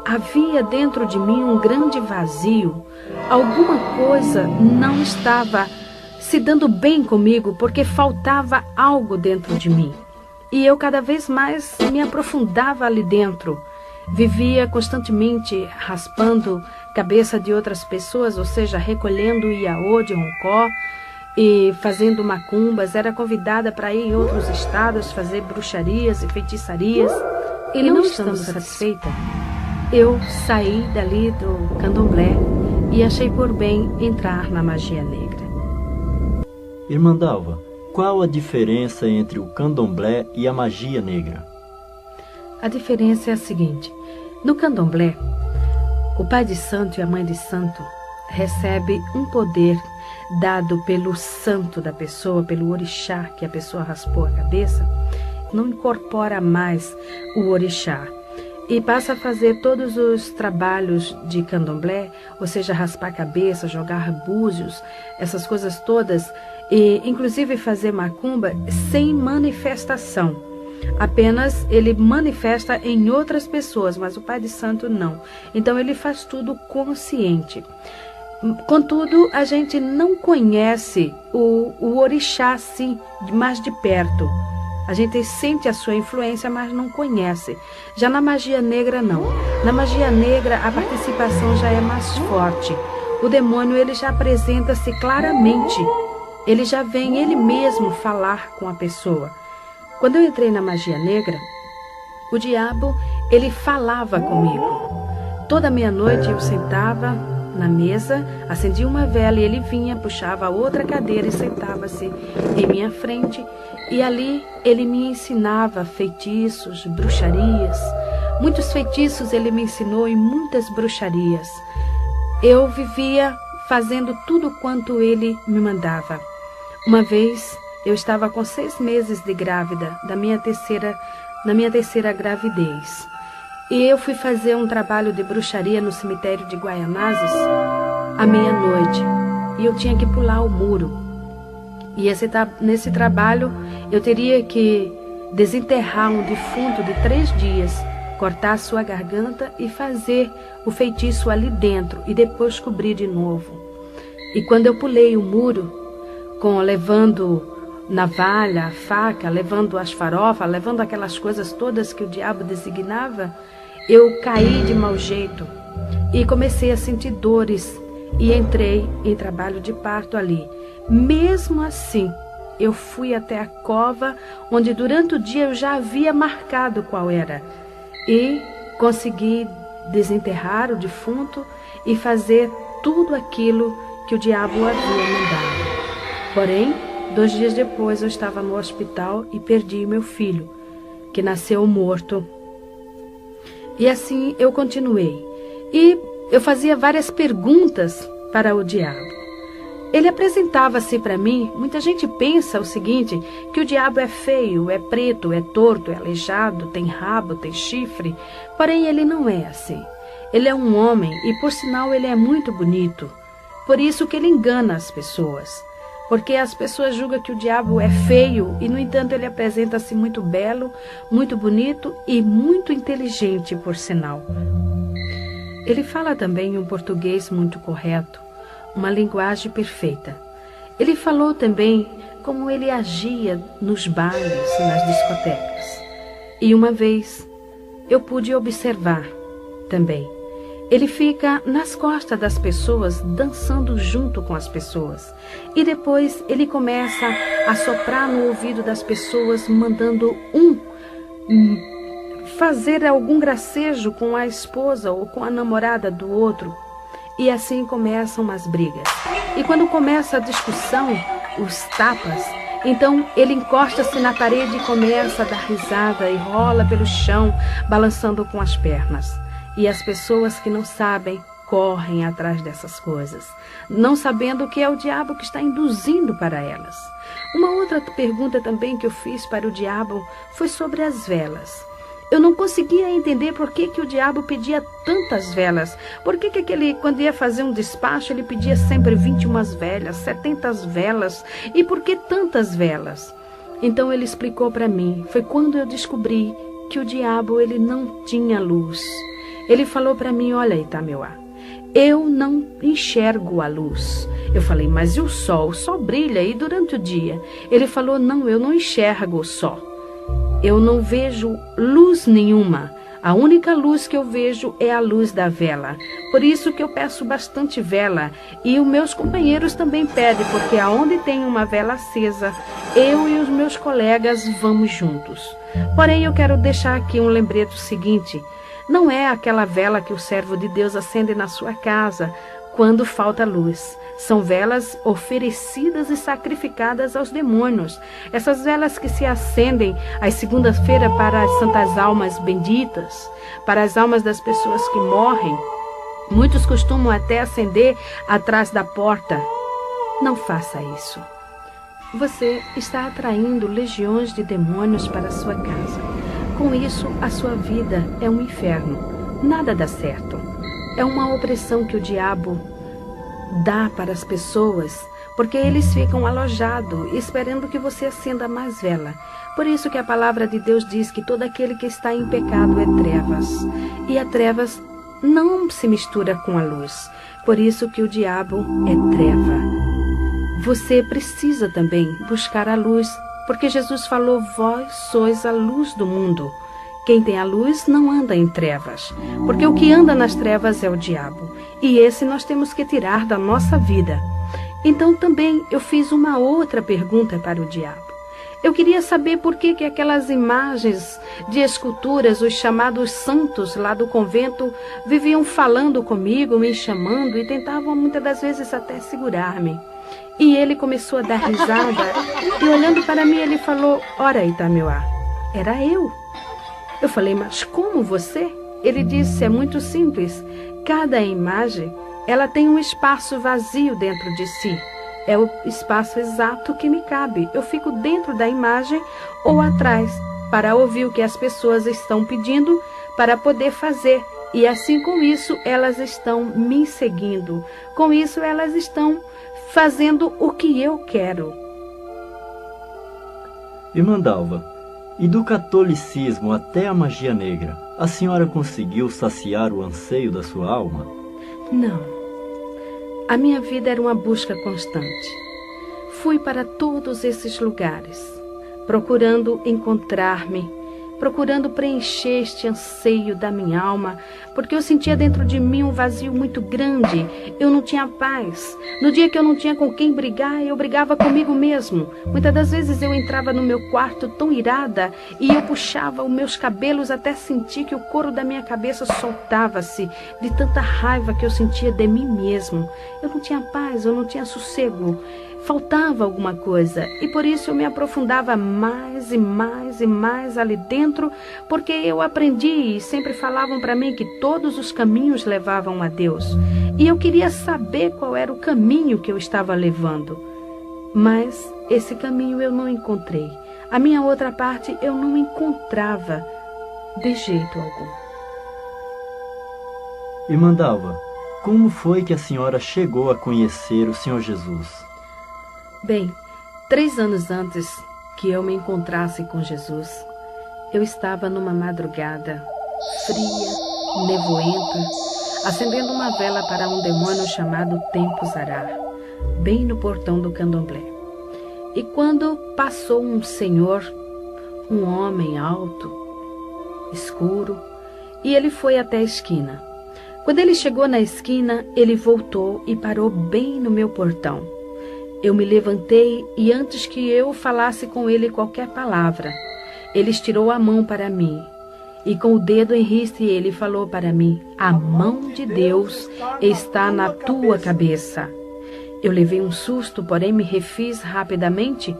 Speaker 2: havia dentro de mim um grande vazio. Alguma coisa não estava se dando bem comigo, porque faltava algo dentro de mim. E eu cada vez mais me aprofundava ali dentro. Vivia constantemente raspando cabeça de outras pessoas, ou seja, recolhendo iaô de Roncó e fazendo macumbas. Era convidada para ir em outros estados fazer bruxarias e feitiçarias. E não estando satisfeita, eu saí dali do Candomblé e achei por bem entrar na magia negra.
Speaker 1: Irmã Dalva, qual a diferença entre o Candomblé e a magia negra?
Speaker 2: A diferença é a seguinte: no Candomblé, o pai de santo e a mãe de santo recebe um poder dado pelo santo da pessoa, pelo orixá que a pessoa raspou a cabeça, não incorpora mais o orixá e passa a fazer todos os trabalhos de Candomblé, ou seja, raspar a cabeça, jogar búzios, essas coisas todas, e inclusive fazer macumba sem manifestação. Apenas ele manifesta em outras pessoas, mas o pai de santo não. Então ele faz tudo consciente. Contudo, a gente não conhece o orixá assim, mais de perto. A gente sente a sua influência, mas não conhece. Já na magia negra, não. Na magia negra, a participação já é mais forte. O demônio, ele já apresenta-se claramente. Ele já vem ele mesmo falar com a pessoa. Quando eu entrei na magia negra, o diabo, ele falava comigo. Toda meia-noite eu sentava na mesa, acendia uma vela e ele vinha, puxava outra cadeira e sentava-se em minha frente. E ali ele me ensinava feitiços, bruxarias. Muitos feitiços ele me ensinou e muitas bruxarias. Eu vivia fazendo tudo quanto ele me mandava. Uma vez eu estava com 6 meses de grávida, na minha terceira gravidez. E eu fui fazer um trabalho de bruxaria no cemitério de Guaianazes à meia-noite. E eu tinha que pular o muro. E nesse trabalho eu teria que desenterrar um defunto de 3 dias, cortar a sua garganta e fazer o feitiço ali dentro e depois cobrir de novo. E quando eu pulei o muro, levando navalha, faca, levando as farofas, levando aquelas coisas todas que o diabo designava, eu caí de mau jeito e comecei a sentir dores e entrei em trabalho de parto ali. Mesmo assim, eu fui até a cova, onde durante o dia eu já havia marcado qual era, e consegui desenterrar o defunto e fazer tudo aquilo que o diabo havia mandado. Porém, 2 dias depois eu estava no hospital e perdi meu filho, que nasceu morto. E assim eu continuei. E eu fazia várias perguntas para o diabo. Ele apresentava-se para mim. Muita gente pensa o seguinte, que o diabo é feio, é preto, é torto, é aleijado, tem rabo, tem chifre. Porém, ele não é assim. Ele é um homem e, por sinal, ele é muito bonito. Por isso que ele engana as pessoas. Porque as pessoas julgam que o diabo é feio e, no entanto, ele apresenta-se muito belo, muito bonito e muito inteligente, por sinal. Ele fala também um português muito correto, uma linguagem perfeita. Ele falou também como ele agia nos bailes, nas discotecas. E uma vez eu pude observar também. Ele fica nas costas das pessoas, dançando junto com as pessoas. E depois ele começa a soprar no ouvido das pessoas, mandando fazer algum gracejo com a esposa ou com a namorada do outro. E assim começam as brigas. E quando começa a discussão, os tapas, então ele encosta-se na parede e começa a dar risada e rola pelo chão, balançando com as pernas. E as pessoas que não sabem correm atrás dessas coisas, não sabendo que é o diabo que está induzindo para elas. Uma outra pergunta também que eu fiz para o diabo foi sobre as velas. Eu não conseguia entender por que o diabo pedia tantas velas. Por que quando ia fazer um despacho, ele pedia sempre 21 velas, 70 velas. E por que tantas velas? Então ele explicou para mim. Foi quando eu descobri que o diabo ele não tinha luz. Ele falou para mim, olha, Itameuá, eu não enxergo a luz. Eu falei, mas e o sol? O sol brilha e durante o dia. Ele falou, não, eu não enxergo o sol. Eu não vejo luz nenhuma. A única luz que eu vejo é a luz da vela. Por isso que eu peço bastante vela. E os meus companheiros também pedem, porque aonde tem uma vela acesa, eu e os meus colegas vamos juntos. Porém, eu quero deixar aqui um lembrete seguinte. Não é aquela vela que o servo de Deus acende na sua casa quando falta luz. São velas oferecidas e sacrificadas aos demônios. Essas velas que se acendem às segundas-feiras para as santas almas benditas, para as almas das pessoas que morrem. Muitos costumam até acender atrás da porta. Não faça isso. Você está atraindo legiões de demônios para a sua casa. Com isso, a sua vida é um inferno. Nada dá certo. É uma opressão que o diabo dá para as pessoas, porque eles ficam alojados, esperando que você acenda mais vela. Por isso que a palavra de Deus diz que todo aquele que está em pecado é trevas. E a trevas não se mistura com a luz. Por isso que o diabo é treva. Você precisa também buscar a luz, porque Jesus falou, vós sois a luz do mundo. Quem tem a luz não anda em trevas, porque o que anda nas trevas é o diabo. E esse nós temos que tirar da nossa vida. Então também eu fiz uma outra pergunta para o diabo. Eu queria saber por que aquelas imagens de esculturas, os chamados santos lá do convento, viviam falando comigo, me chamando e tentavam muitas das vezes até segurar-me. E ele começou a dar risada e olhando para mim ele falou, ora Itameuá, era eu. Eu falei, mas como você? Ele disse, é muito simples. Cada imagem, ela tem um espaço vazio dentro de si. É o espaço exato que me cabe. Eu fico dentro da imagem ou atrás, para ouvir o que as pessoas estão pedindo para poder fazer. E assim, com isso, elas estão me seguindo. Com isso, elas estão fazendo o que eu quero.
Speaker 1: Irmã Dalva, e do catolicismo até a magia negra, a senhora conseguiu saciar o anseio da sua alma?
Speaker 2: Não. A minha vida era uma busca constante. Fui para todos esses lugares, procurando encontrar-me, procurando preencher este anseio da minha alma, porque eu sentia dentro de mim um vazio muito grande. Eu não tinha paz. No dia que eu não tinha com quem brigar, eu brigava comigo mesmo. Muitas das vezes eu entrava no meu quarto tão irada e eu puxava os meus cabelos até sentir que o couro da minha cabeça soltava-se de tanta raiva que eu sentia de mim mesmo. Eu não tinha paz, eu não tinha sossego. Faltava alguma coisa, e por isso eu me aprofundava mais e mais e mais ali dentro, porque eu aprendi e sempre falavam para mim que todos os caminhos levavam a Deus, e eu queria saber qual era o caminho que eu estava levando. Mas esse caminho eu não encontrei. A minha outra parte eu não encontrava de jeito algum.
Speaker 1: Irmã Dalva, como foi que a senhora chegou a conhecer o Senhor Jesus?
Speaker 2: Bem, 3 anos antes que eu me encontrasse com Jesus, eu estava numa madrugada fria, nevoenta, acendendo uma vela para um demônio chamado Tempo Zará, bem no portão do candomblé. E quando passou um senhor, um homem alto, escuro, e ele foi até a esquina. Quando ele chegou na esquina, ele voltou e parou bem no meu portão. Eu me levantei e antes que eu falasse com ele qualquer palavra, ele estirou a mão para mim e com o dedo em riste ele falou para mim: a mão de Deus está na tua cabeça. Eu levei um susto, porém me refiz rapidamente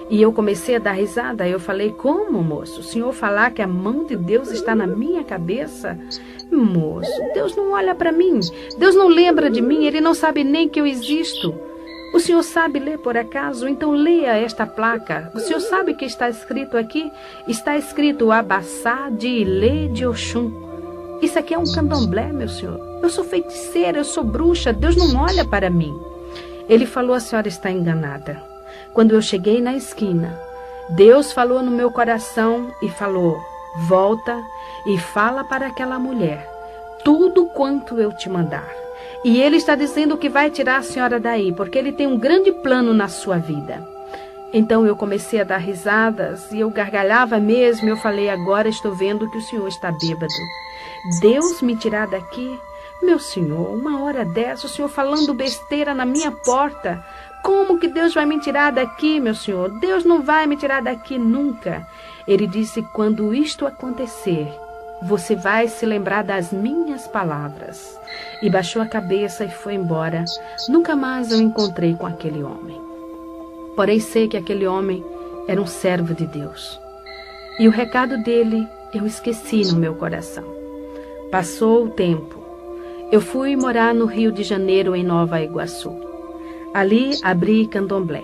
Speaker 2: e eu comecei a dar risada. Eu falei: como, moço? O senhor falar que a mão de Deus está na minha cabeça? Moço, Deus não olha para mim, Deus não lembra de mim, Ele não sabe nem que eu existo. O senhor sabe ler por acaso? Então leia esta placa. O senhor sabe o que está escrito aqui? Está escrito Abassá de Ilê de Oxum. Isso aqui é um candomblé, meu senhor. Eu sou feiticeira, eu sou bruxa, Deus não olha para mim. Ele falou: a senhora está enganada. Quando eu cheguei na esquina, Deus falou no meu coração e falou: volta e fala para aquela mulher tudo quanto eu te mandar. E ele está dizendo que vai tirar a senhora daí, porque ele tem um grande plano na sua vida. Então eu comecei a dar risadas e eu gargalhava mesmo. Eu falei: agora estou vendo que o senhor está bêbado. Deus me tirar daqui? Meu senhor, uma hora dessa, o senhor falando besteira na minha porta. Como que Deus vai me tirar daqui, meu senhor? Deus não vai me tirar daqui nunca. Ele disse: quando isto acontecer, você vai se lembrar das minhas palavras. E baixou a cabeça e foi embora. Nunca mais eu encontrei com aquele homem. Porém sei que aquele homem era um servo de Deus. E o recado dele eu esqueci no meu coração. Passou o tempo. Eu fui morar no Rio de Janeiro, em Nova Iguaçu. Ali abri candomblé.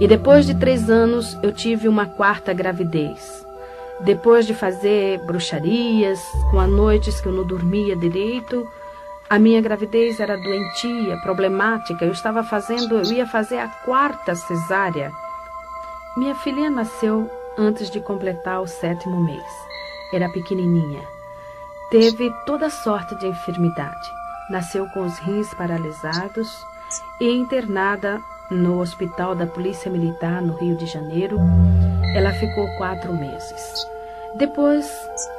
Speaker 2: E depois de 3 anos eu tive uma 4ª gravidez. Depois de fazer bruxarias, com as noites que eu não dormia direito, a minha gravidez era doentia, problemática. Eu ia fazer a 4ª cesárea. Minha filha nasceu antes de completar o 7º mês. Era pequenininha. Teve toda sorte de enfermidade. Nasceu com os rins paralisados e internada no Hospital da Polícia Militar, no Rio de Janeiro. Ela ficou 4 meses. Depois,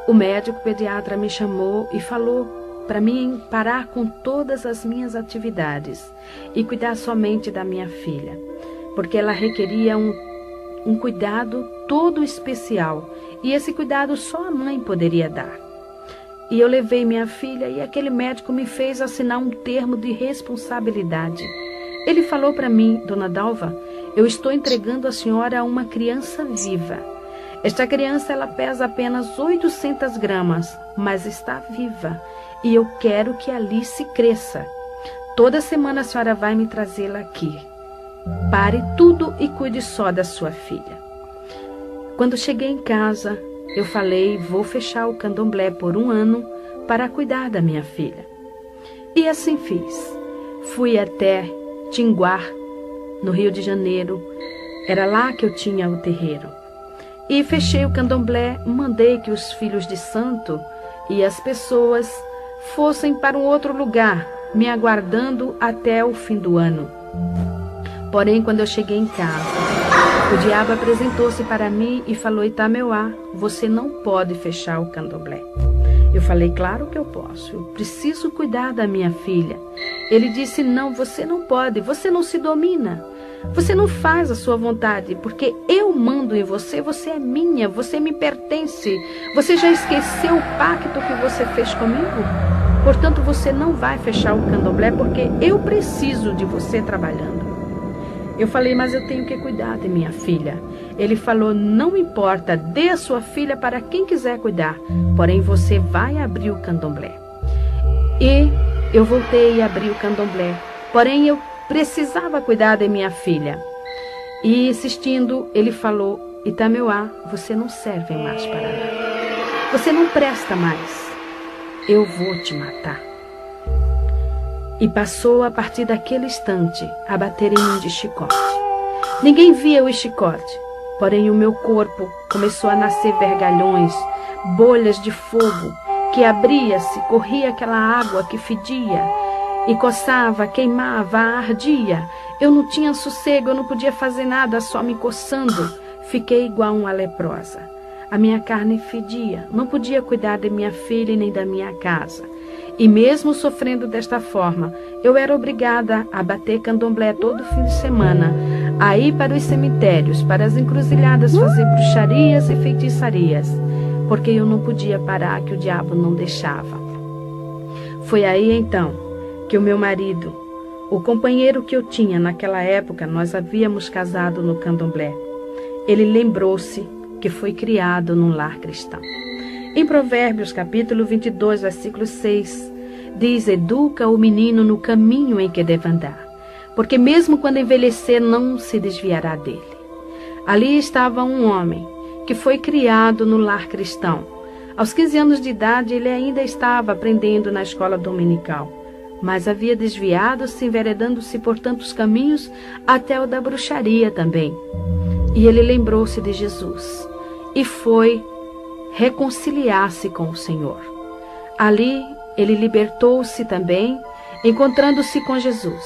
Speaker 2: o médico pediatra me chamou e falou para mim parar com todas as minhas atividades e cuidar somente da minha filha, porque ela requeria um cuidado todo especial, e esse cuidado só a mãe poderia dar. E eu levei minha filha e aquele médico me fez assinar um termo de responsabilidade. Ele falou para mim: Dona Dalva, eu estou entregando a senhora a uma criança viva. Esta criança ela pesa apenas 800 gramas, mas está viva. E eu quero que a Alice cresça. Toda semana a senhora vai me trazê-la aqui. Pare tudo e cuide só da sua filha. Quando cheguei em casa, eu falei, vou fechar o candomblé por 1 ano para cuidar da minha filha. E assim fiz. Fui até Tinguá, no Rio de Janeiro. Era lá que eu tinha o terreiro. E fechei o candomblé, mandei que os filhos de santo e as pessoas fossem para um outro lugar, me aguardando até o fim do ano. Porém, quando eu cheguei em casa, o diabo apresentou-se para mim e falou, Itameuá, você não pode fechar o candomblé. Eu falei, claro que eu posso, eu preciso cuidar da minha filha. Ele disse, não, você não pode, você não se domina. Você não faz a sua vontade, porque eu mando em você, você é minha, você me pertence. Você já esqueceu o pacto que você fez comigo? Portanto, você não vai fechar o candomblé, porque eu preciso de você trabalhando. Eu falei, mas eu tenho que cuidar de minha filha. Ele falou, não importa, dê a sua filha para quem quiser cuidar, porém você vai abrir o candomblé. E eu voltei e abri o candomblé, porém eu precisava cuidar de minha filha. E insistindo, ele falou, Itameuá, você não serve mais para nada. Você não presta mais. Eu vou te matar. E passou a partir daquele instante a bater em mim de chicote. Ninguém via o chicote, porém o meu corpo começou a nascer vergalhões, bolhas de fogo, que abria-se, corria aquela água que fedia, e coçava, queimava, ardia. Eu não tinha sossego, eu não podia fazer nada, só me coçando. Fiquei igual uma leprosa. A minha carne fedia, não podia cuidar de minha filha e nem da minha casa. E mesmo sofrendo desta forma, eu era obrigada a bater candomblé todo fim de semana, a ir para os cemitérios, para as encruzilhadas fazer bruxarias e feitiçarias, porque eu não podia parar, que o diabo não deixava. Foi aí então que o meu marido, o companheiro que eu tinha naquela época, nós havíamos casado no candomblé, ele lembrou-se que foi criado num lar cristão. Em Provérbios, capítulo 22, versículo 6, diz, educa o menino no caminho em que deve andar, porque mesmo quando envelhecer não se desviará dele. Ali estava um homem que foi criado no lar cristão. Aos 15 anos de idade, ele ainda estava aprendendo na escola dominical, mas havia desviado-se, enveredando-se por tantos caminhos, até o da bruxaria também. E ele lembrou-se de Jesus e foi reconciliar-se com o Senhor. Ali ele libertou-se também, encontrando-se com Jesus,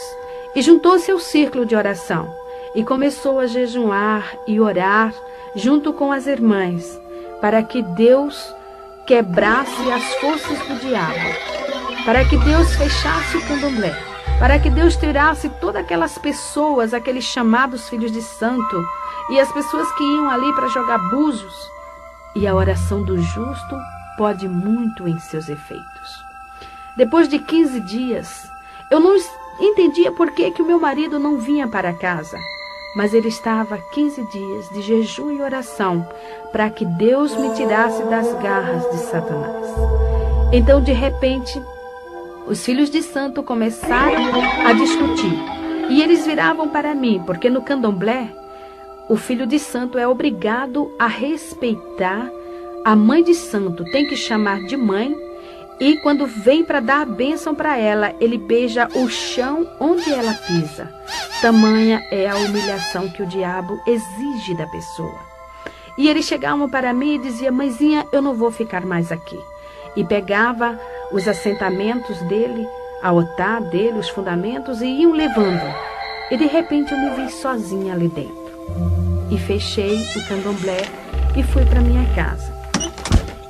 Speaker 2: e juntou-se ao círculo de oração e começou a jejuar e orar junto com as irmãs, para que Deus quebrasse as forças do diabo, para que Deus fechasse o candomblé, para que Deus tirasse todas aquelas pessoas, aqueles chamados filhos de santo, e as pessoas que iam ali para jogar búzios. E a oração do justo pode muito em seus efeitos. Depois de 15 dias, eu não entendia por que o meu marido não vinha para casa, mas ele estava 15 dias de jejum e oração para que Deus me tirasse das garras de Satanás. Então, de repente, os filhos de santo começaram a discutir e eles viravam para mim, porque no candomblé, o filho de santo é obrigado a respeitar a mãe de santo, tem que chamar de mãe, e quando vem para dar a bênção para ela, ele beija o chão onde ela pisa. Tamanha é a humilhação que o diabo exige da pessoa. E eles chegavam para mim e diziam, mãezinha, eu não vou ficar mais aqui. E pegava os assentamentos dele, a otá dele, os fundamentos, e iam levando. E de repente eu me vi sozinha ali dentro. E fechei o candomblé e fui para minha casa.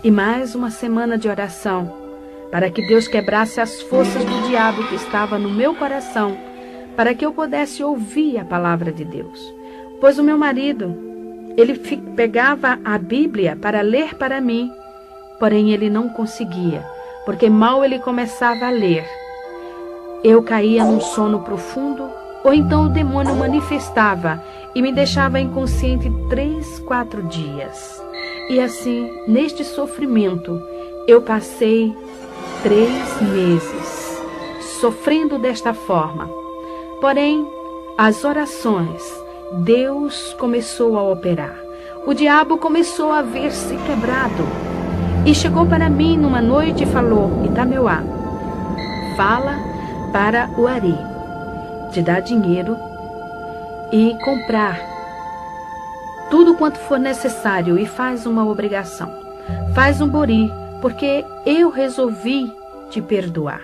Speaker 2: E mais uma semana de oração, para que Deus quebrasse as forças do diabo que estava no meu coração, para que eu pudesse ouvir a palavra de Deus. Pois o meu marido, ele pegava a Bíblia para ler para mim, porém ele não conseguia, porque mal ele começava a ler, eu caía num sono profundo, ou então o demônio manifestava e me deixava inconsciente 3, 4 dias. E assim, neste sofrimento, eu passei 3 meses sofrendo desta forma. Porém, as orações, Deus começou a operar. O diabo começou a ver-se quebrado. E chegou para mim numa noite e falou: Itameuá, fala para o Ari te dar dinheiro e comprar tudo quanto for necessário e faz uma obrigação. Faz um bori, porque eu resolvi te perdoar.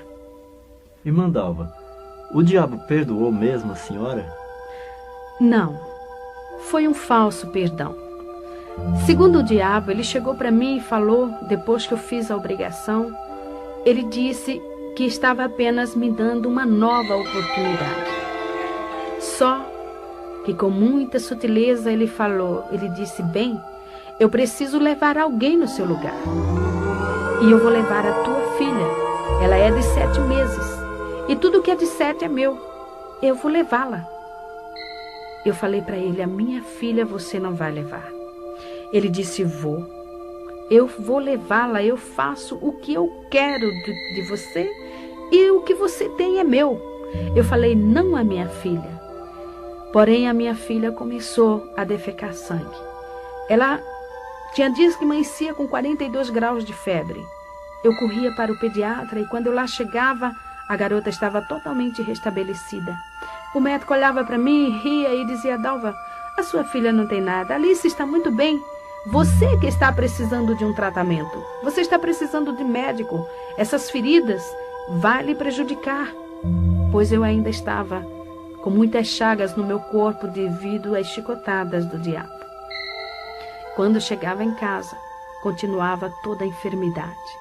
Speaker 1: Irmã Dalva, o diabo perdoou mesmo a senhora?
Speaker 2: Não, foi um falso perdão. Segundo o diabo, ele chegou para mim e falou, depois que eu fiz a obrigação, ele disse que estava apenas me dando uma nova oportunidade. Só que com muita sutileza ele falou, ele disse: bem, eu preciso levar alguém no seu lugar. E eu vou levar a tua filha. Ela é de 7 meses. E tudo que é de 7 é meu. Eu vou levá-la. Eu falei para ele: a minha filha você não vai levar. Ele disse: vou. Eu vou levá-la. Eu faço o que eu quero de você. E o que você tem é meu. Eu falei: não a minha filha. Porém, a minha filha começou a defecar sangue. Ela tinha dias que amanhecia com 42 graus de febre. Eu corria para o pediatra e quando eu lá chegava, a garota estava totalmente restabelecida. O médico olhava para mim, ria e dizia: Dalva, a sua filha não tem nada. Alice está muito bem. Você que está precisando de um tratamento. Você está precisando de médico. Essas feridas vão lhe prejudicar. Pois eu ainda estava com muitas chagas no meu corpo devido às chicotadas do diabo. Quando chegava em casa, continuava toda a enfermidade.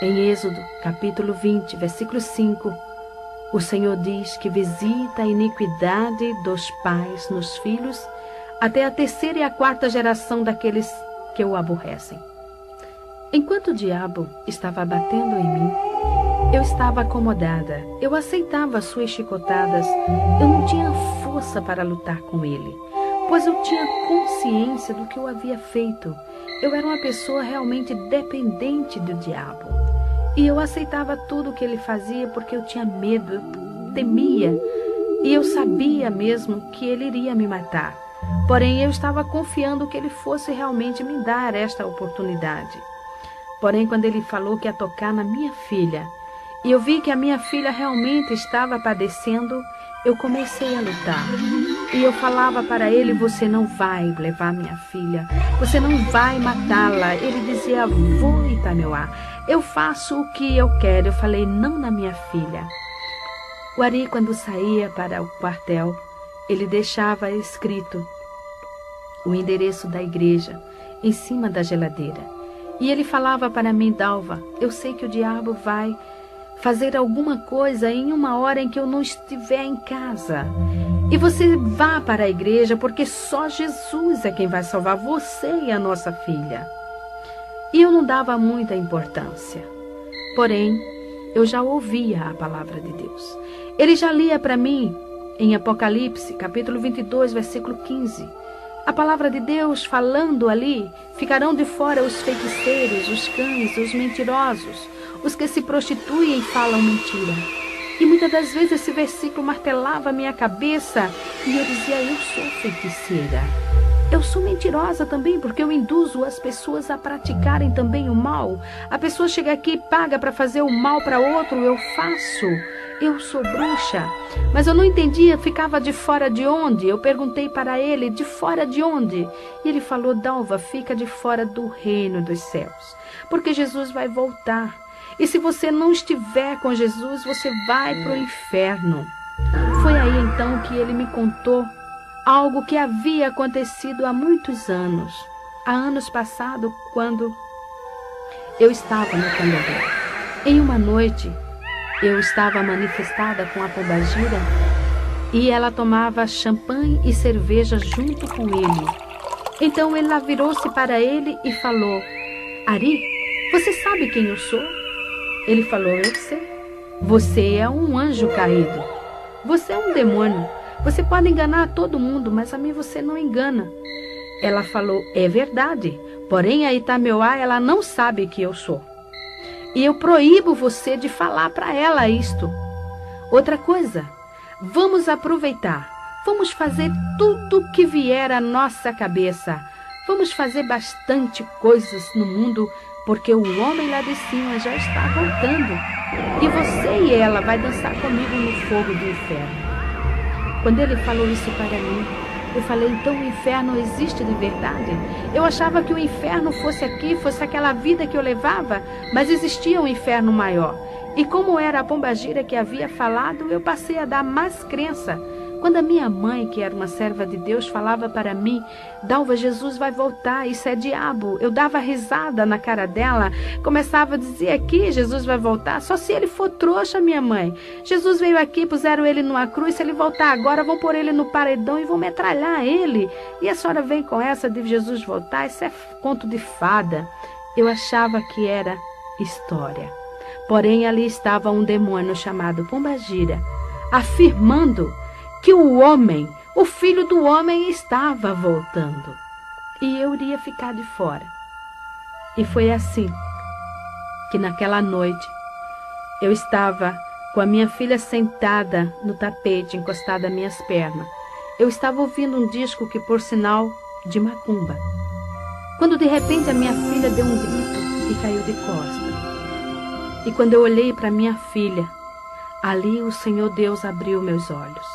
Speaker 2: Em Êxodo, capítulo 20, versículo 5, o Senhor diz que visita a iniquidade dos pais nos filhos até a 3ª e a 4ª geração daqueles que o aborrecem. Enquanto o diabo estava batendo em mim, eu estava acomodada, eu aceitava as suas chicotadas, eu não tinha força para lutar com ele, pois eu tinha consciência do que eu havia feito. Eu era uma pessoa realmente dependente do diabo. E eu aceitava tudo o que ele fazia porque eu tinha medo, eu temia. E eu sabia mesmo que ele iria me matar. Porém, eu estava confiando que ele fosse realmente me dar esta oportunidade. Porém, quando ele falou que ia tocar na minha filha, e eu vi que a minha filha realmente estava padecendo, eu comecei a lutar. E eu falava para ele: você não vai levar minha filha, você não vai matá-la. Ele dizia: vou, Itameuá, eu faço o que eu quero. Eu falei: não na minha filha. O Ari, quando saía para o quartel, ele deixava escrito o endereço da igreja em cima da geladeira. E ele falava para mim: Dalva, eu sei que o diabo vai fazer alguma coisa em uma hora em que eu não estiver em casa. E você vá para a igreja, porque só Jesus é quem vai salvar você e a nossa filha. E eu não dava muita importância. Porém, eu já ouvia a palavra de Deus. Ele já lia para mim em Apocalipse, capítulo 22, versículo 15. A palavra de Deus falando ali: ficarão de fora os feiticeiros, os cães, os mentirosos, os que se prostituem e falam mentira. E muitas das vezes esse versículo martelava a minha cabeça e eu dizia: eu sou feiticeira. Eu sou mentirosa também, porque eu induzo as pessoas a praticarem também o mal. A pessoa chega aqui e paga para fazer o mal para outro, eu faço. Eu sou bruxa. Mas eu não entendia, ficava de fora de onde? Eu perguntei para ele: de fora de onde? E ele falou: Dalva, fica de fora do reino dos céus, porque Jesus vai voltar. E se você não estiver com Jesus, você vai para o inferno. Foi aí então que ele me contou algo que havia acontecido há muitos anos. Há anos passados, quando eu estava no candomblé. Em uma noite, eu estava manifestada com a pombagira e ela tomava champanhe e cerveja junto com ele. Então ela virou-se para ele e falou: Ari, você sabe quem eu sou? Ele falou: eu sei. Você é um anjo caído. Você é um demônio. Você pode enganar todo mundo, mas a mim você não engana. Ela falou: é verdade. Porém, a Itameuá, ela não sabe que eu sou. E eu proíbo você de falar para ela isto. Outra coisa, Vamos aproveitar. Vamos fazer tudo o que vier à nossa cabeça. Vamos fazer bastante coisas no mundo, porque o homem lá de cima já está voltando. E você e ela vai dançar comigo no fogo do inferno. Quando ele falou isso para mim, eu falei, então o inferno existe de verdade? Eu achava que o inferno fosse aqui, fosse aquela vida que eu levava, mas existia um inferno maior. E como era a pombagira que havia falado, eu passei a dar mais crença. Quando a minha mãe, que era uma serva de Deus, falava para mim, Dalva, Jesus vai voltar, isso é diabo. Eu dava risada na cara dela, começava a dizer aqui, Jesus vai voltar, só se ele for trouxa, minha mãe. Jesus veio aqui, puseram ele numa cruz, se ele voltar agora, vão pôr ele no paredão e vão metralhar ele. E a senhora vem com essa de Jesus voltar, isso é conto de fada. Eu achava que era história. Porém, ali estava um demônio chamado Pombagira, afirmando que o homem, o filho do homem, estava voltando. E eu iria ficar de fora. E foi assim que naquela noite eu estava com a minha filha sentada no tapete, encostada às minhas pernas. Eu estava ouvindo um disco que, por sinal, de macumba. Quando de repente a minha filha deu um grito e caiu de costas. E quando eu olhei para minha filha, ali o Senhor Deus abriu meus olhos.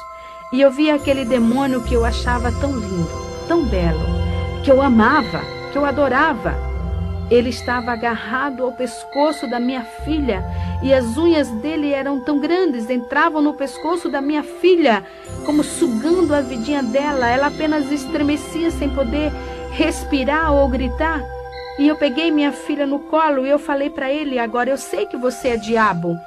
Speaker 2: E eu vi aquele demônio que eu achava tão lindo, tão belo, que eu amava, que eu adorava. Ele estava agarrado ao pescoço da minha filha e as unhas dele eram tão grandes, entravam no pescoço da minha filha, como sugando a vidinha dela. Ela apenas estremecia sem poder respirar ou gritar. E eu peguei minha filha no colo e eu falei para ele, agora eu sei que você é diabo.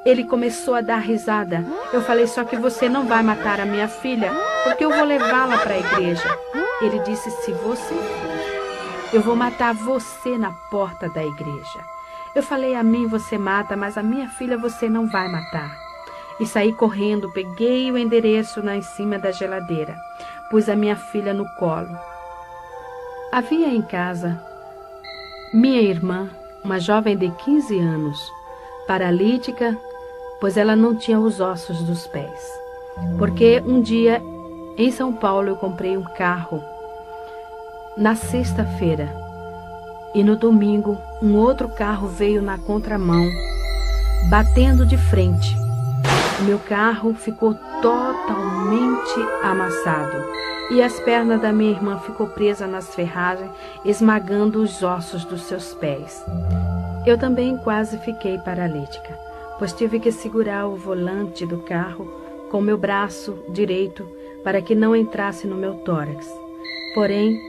Speaker 2: Ele começou a dar risada. Eu falei, só que você não vai matar a minha filha, porque eu vou levá-la para a igreja. Ele disse, se você for, eu vou matar você na porta da igreja. Eu falei, a mim você mata, mas a minha filha você não vai matar. E saí correndo, peguei o endereço em cima da geladeira. Pus a minha filha no colo. Havia em casa minha irmã, uma jovem de 15 anos, paralítica, pois ela não tinha os ossos dos pés. Porque um dia, em São Paulo, eu comprei um carro na sexta-feira. E no domingo, um outro carro veio na contramão, batendo de frente. O meu carro ficou totalmente amassado. E as pernas da minha irmã ficou presa nas ferragens, esmagando os ossos dos seus pés. Eu também quase fiquei paralítica, pois tive que segurar o volante do carro com meu braço direito para que não entrasse no meu tórax. Porém,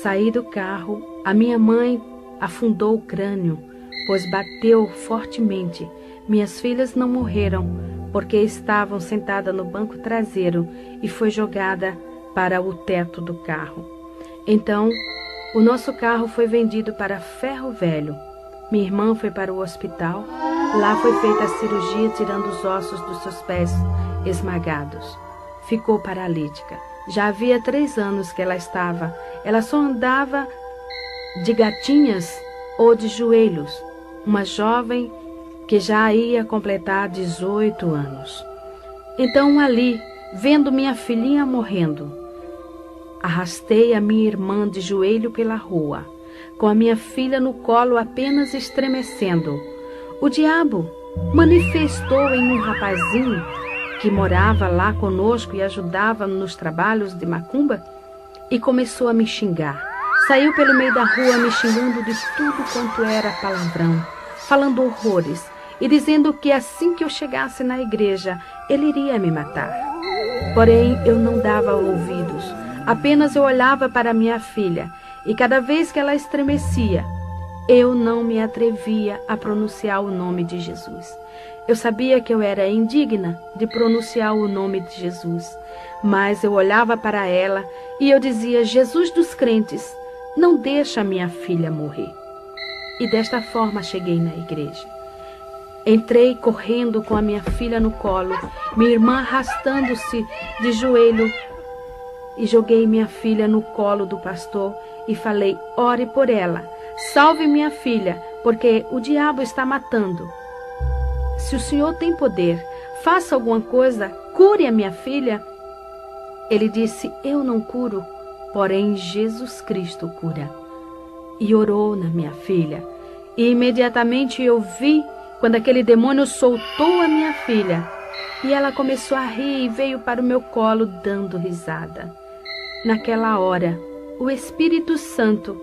Speaker 2: saí do carro, a minha mãe afundou o crânio, pois bateu fortemente. Minhas filhas não morreram, porque estavam sentadas no banco traseiro e foi jogada para o teto do carro. Então, o nosso carro foi vendido para Ferro Velho. Minha irmã foi para o hospital. Lá foi feita a cirurgia, tirando os ossos dos seus pés esmagados. Ficou paralítica. Já havia 3 anos que ela estava. Ela só andava de gatinhas ou de joelhos. Uma jovem que já ia completar 18 anos. Então ali, vendo minha filhinha morrendo, arrastei a minha irmã de joelho pela rua, com a minha filha no colo apenas estremecendo. O diabo manifestou em um rapazinho que morava lá conosco e ajudava nos trabalhos de macumba e começou a me xingar. Saiu pelo meio da rua me xingando de tudo quanto era palavrão, falando horrores e dizendo que assim que eu chegasse na igreja, ele iria me matar. Porém, eu não dava ouvidos. Apenas eu olhava para minha filha e cada vez que ela estremecia, eu não me atrevia a pronunciar o nome de Jesus. Eu sabia que eu era indigna de pronunciar o nome de Jesus, mas eu olhava para ela e eu dizia, Jesus dos crentes, não deixa minha filha morrer. E desta forma cheguei na igreja. Entrei correndo com a minha filha no colo, minha irmã arrastando-se de joelho, e joguei minha filha no colo do pastor e falei, ore por ela, salve minha filha, porque o diabo está matando. Se o Senhor tem poder, faça alguma coisa cure a minha filha. Ele disse: eu não curo, porém Jesus Cristo cura. E orou na minha filha. E imediatamente eu vi quando aquele demônio soltou a minha filha. E ela começou a rir e veio para o meu colo dando risada. Naquela hora, o Espírito Santo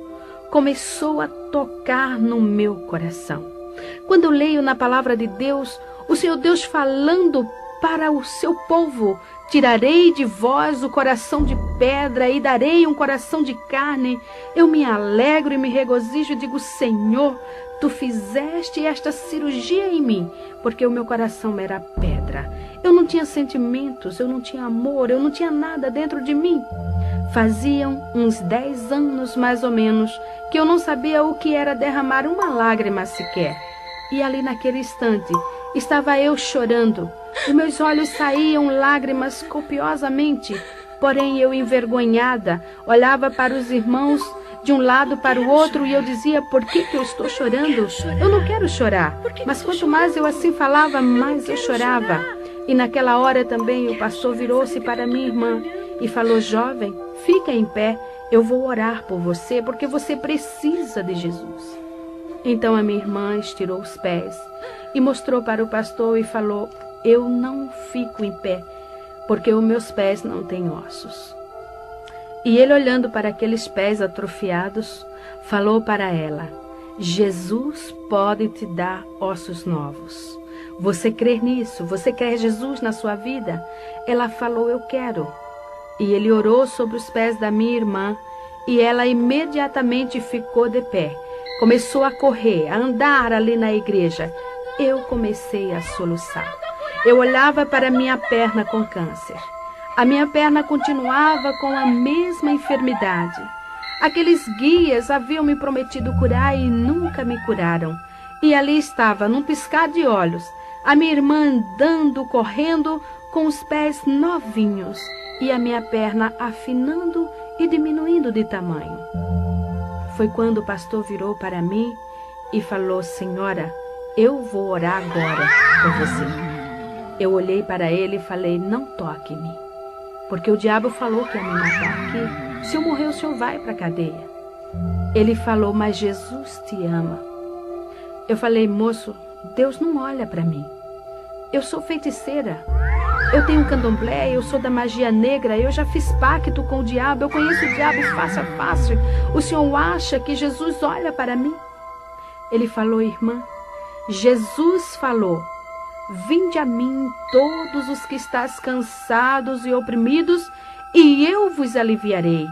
Speaker 2: começou a tocar no meu coração. Quando eu leio na palavra de Deus, o Senhor Deus falando para o seu povo: tirarei de vós o coração de pedra e darei um coração de carne. Eu me alegro e me regozijo e digo: Senhor, tu fizeste esta cirurgia em mim, porque o meu coração era pedra. Eu não tinha sentimentos, eu não tinha amor, eu não tinha nada dentro de mim. Faziam uns 10 anos, mais ou menos, que eu não sabia o que era derramar uma lágrima sequer. E ali naquele instante, estava eu chorando. De meus olhos saíam lágrimas copiosamente. Porém, eu, envergonhada, olhava para os irmãos de um lado para o outro e eu dizia: por que eu estou chorando? Eu não quero chorar. Mas quanto mais eu assim falava, mais eu chorava. E naquela hora também o pastor virou-se para minha irmã e falou: jovem, fica em pé, eu vou orar por você, porque você precisa de Jesus. Então a minha irmã estirou os pés e mostrou para o pastor e falou: eu não fico em pé, porque os meus pés não têm ossos. E ele, olhando para aqueles pés atrofiados, falou para ela: Jesus pode te dar ossos novos. Você crê nisso? Você quer Jesus na sua vida? Ela falou: eu quero. E ele orou sobre os pés da minha irmã e ela imediatamente ficou de pé. Começou a correr, a andar ali na igreja. Eu comecei a soluçar. Eu olhava para minha perna com câncer. A minha perna continuava com a mesma enfermidade. Aqueles guias haviam me prometido curar e nunca me curaram. E ali estava, num piscar de olhos, a minha irmã andando, correndo, com os pés novinhos e a minha perna afinando e diminuindo de tamanho. Foi quando o pastor virou para mim e falou: senhora, eu vou orar agora por você. Eu olhei para ele e falei: não toque-me, porque o diabo falou que ia me matar aqui. Se eu morrer, o senhor vai para a cadeia. Ele falou: mas Jesus te ama. Eu falei: moço, Deus não olha para mim. Eu sou feiticeira. Eu tenho candomblé, eu sou da magia negra, eu já fiz pacto com o diabo, eu conheço o diabo face a face. O senhor acha que Jesus olha para mim? Ele falou: irmã, Jesus falou: vinde a mim todos os que estáis cansados e oprimidos, e eu vos aliviarei.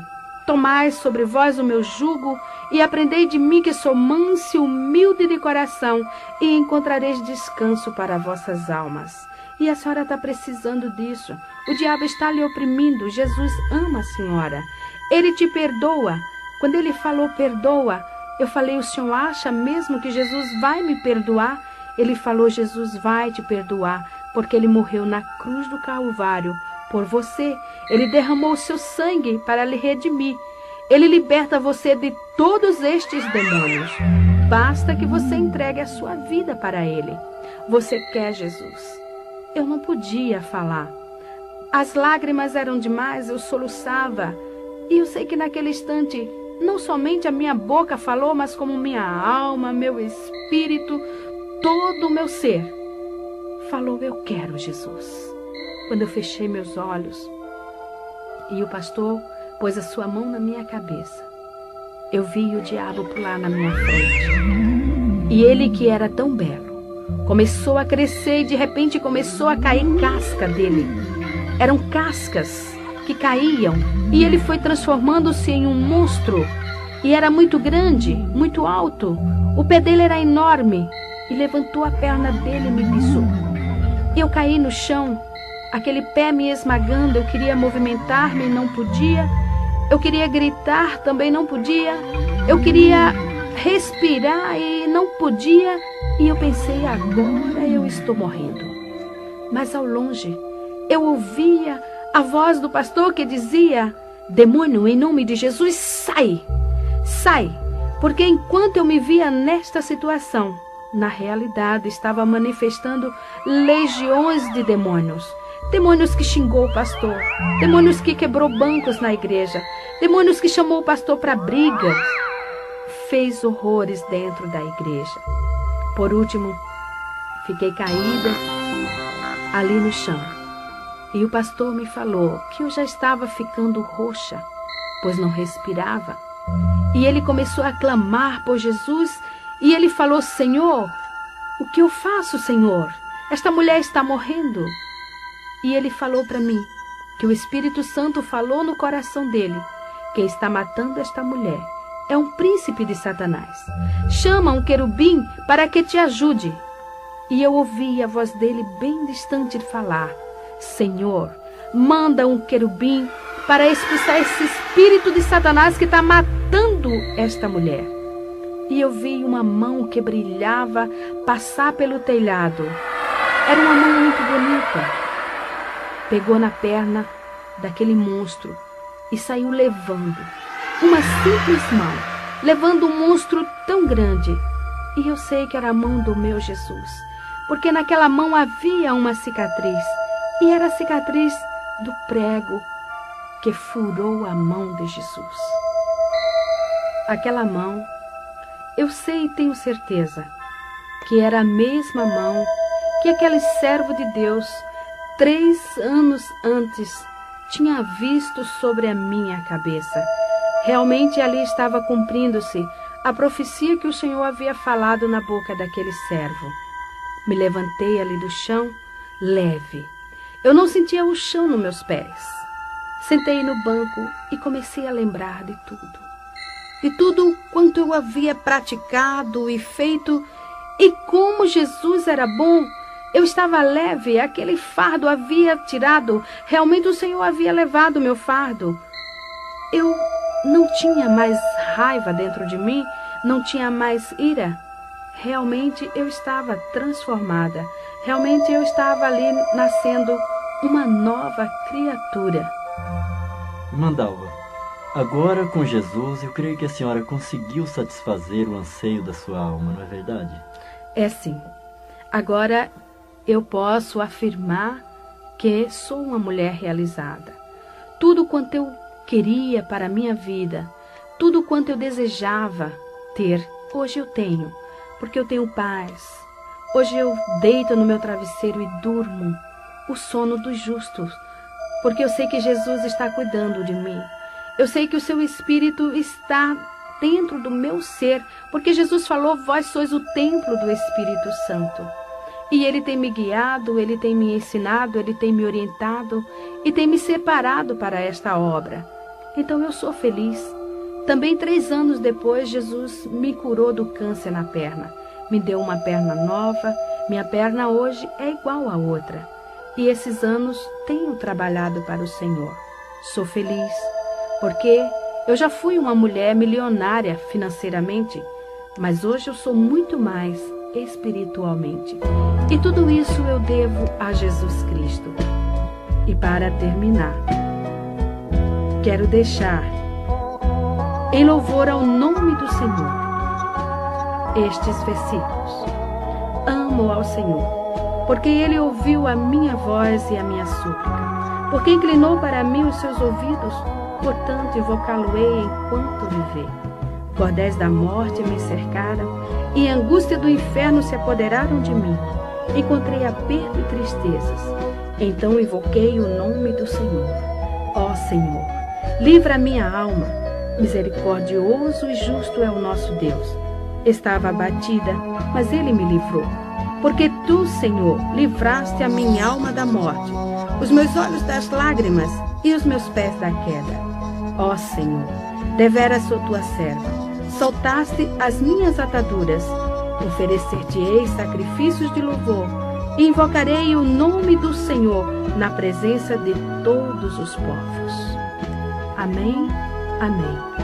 Speaker 2: Tomai sobre vós o meu jugo e aprendei de mim, que sou manso e humilde de coração, e encontrareis descanso para vossas almas. E a senhora está precisando disso. O diabo está lhe oprimindo. Jesus ama a senhora. Ele te perdoa. Quando ele falou perdoa, eu falei: o senhor acha mesmo que Jesus vai me perdoar? Ele falou: Jesus vai te perdoar, porque ele morreu na cruz do Calvário por você. Ele derramou o seu sangue para lhe redimir. Ele liberta você de todos estes demônios. Basta que você entregue a sua vida para ele. Você quer Jesus? Eu não podia falar. As lágrimas eram demais, eu soluçava. E eu sei que naquele instante, não somente a minha boca falou, mas como minha alma, meu espírito, todo o meu ser falou: eu quero Jesus. Quando eu fechei meus olhos e o pastor pôs a sua mão na minha cabeça, eu vi o diabo pular na minha frente. E ele, que era tão belo, começou a crescer e de repente começou a cair casca dele. Eram cascas que caíam e ele foi transformando-se em um monstro. E era muito grande, muito alto. O pé dele era enorme e levantou a perna dele e me pisou. Eu caí no chão, aquele pé me esmagando. Eu queria movimentar-me e não podia. Eu queria gritar, também não podia. Eu queria respirar e não podia. E eu pensei: agora eu estou morrendo. Mas ao longe eu ouvia a voz do pastor que dizia: demônio, em nome de Jesus, sai! Sai! Porque enquanto eu me via nesta situação, na realidade estava manifestando legiões de demônios. demônios que xingou o pastor, demônios que quebrou bancos na igreja, demônios que chamou o pastor para brigas, fez horrores dentro da igreja. Por último, fiquei caída ali no chão. E o pastor me falou que eu já estava ficando roxa, pois não respirava. E ele começou a clamar por Jesus e ele falou: Senhor, o que eu faço, Senhor? Esta mulher está morrendo. E ele falou para mim que o Espírito Santo falou no coração dele: quem está matando esta mulher é um príncipe de Satanás. Chama um querubim para que te ajude. E eu ouvi a voz dele bem distante falar: Senhor, manda um querubim para expulsar esse espírito de Satanás que está matando esta mulher. E eu vi uma mão que brilhava passar pelo telhado. Era uma mão muito bonita. Pegou na perna daquele monstro e saiu levando. Uma simples mão, levando um monstro tão grande. E eu sei que era a mão do meu Jesus, porque naquela mão havia uma cicatriz. E era a cicatriz do prego que furou a mão de Jesus. Aquela mão, eu sei e tenho certeza que era a mesma mão que aquele servo de Deus, 3 anos antes, tinha visto sobre a minha cabeça. Realmente ali estava cumprindo-se a profecia que o Senhor havia falado na boca daquele servo. Me levantei ali do chão, leve. Eu não sentia o chão nos meus pés. Sentei no banco e comecei a lembrar de tudo. De tudo quanto eu havia praticado e feito, e como Jesus era bom. Eu estava leve, aquele fardo havia tirado. Realmente o Senhor havia levado o meu fardo. Eu não tinha mais raiva dentro de mim, não tinha mais ira. Realmente eu estava transformada. Realmente eu estava ali nascendo uma nova criatura.
Speaker 1: Mandalva, agora com Jesus eu creio que a senhora conseguiu satisfazer o anseio da sua alma, não é verdade?
Speaker 2: É sim. Agora eu posso afirmar que sou uma mulher realizada. Tudo quanto eu queria para a minha vida, tudo quanto eu desejava ter, hoje eu tenho, porque eu tenho paz. Hoje eu deito no meu travesseiro e durmo o sono dos justos, porque eu sei que Jesus está cuidando de mim. Eu sei que o seu Espírito está dentro do meu ser, porque Jesus falou: vós sois o templo do Espírito Santo. E Ele tem me guiado, Ele tem me ensinado, Ele tem me orientado e tem me separado para esta obra. Então eu sou feliz. Também 3 anos depois, Jesus me curou do câncer na perna. Me deu uma perna nova, minha perna hoje é igual à outra. E esses anos tenho trabalhado para o Senhor. Sou feliz, porque eu já fui uma mulher milionária financeiramente, mas hoje eu sou muito mais espiritualmente. E tudo isso eu devo a Jesus Cristo. E para terminar, quero deixar em louvor ao nome do Senhor estes versículos. Amo ao Senhor, porque Ele ouviu a minha voz e a minha súplica, porque inclinou para mim os seus ouvidos, portanto invocá-lo-ei enquanto viver. Cordéis da morte me cercaram, e a angústia do inferno se apoderaram de mim. Encontrei aperto e tristezas. Então invoquei o nome do Senhor. Ó Senhor, livra a minha alma. Misericordioso e justo é o nosso Deus. Estava abatida, mas Ele me livrou. Porque Tu, Senhor, livraste a minha alma da morte, os meus olhos das lágrimas e os meus pés da queda. Ó Senhor, deveras sou Tua serva. Soltaste as minhas ataduras. Oferecer-te-ei sacrifícios de louvor e invocarei o nome do Senhor na presença de todos os povos. Amém. Amém.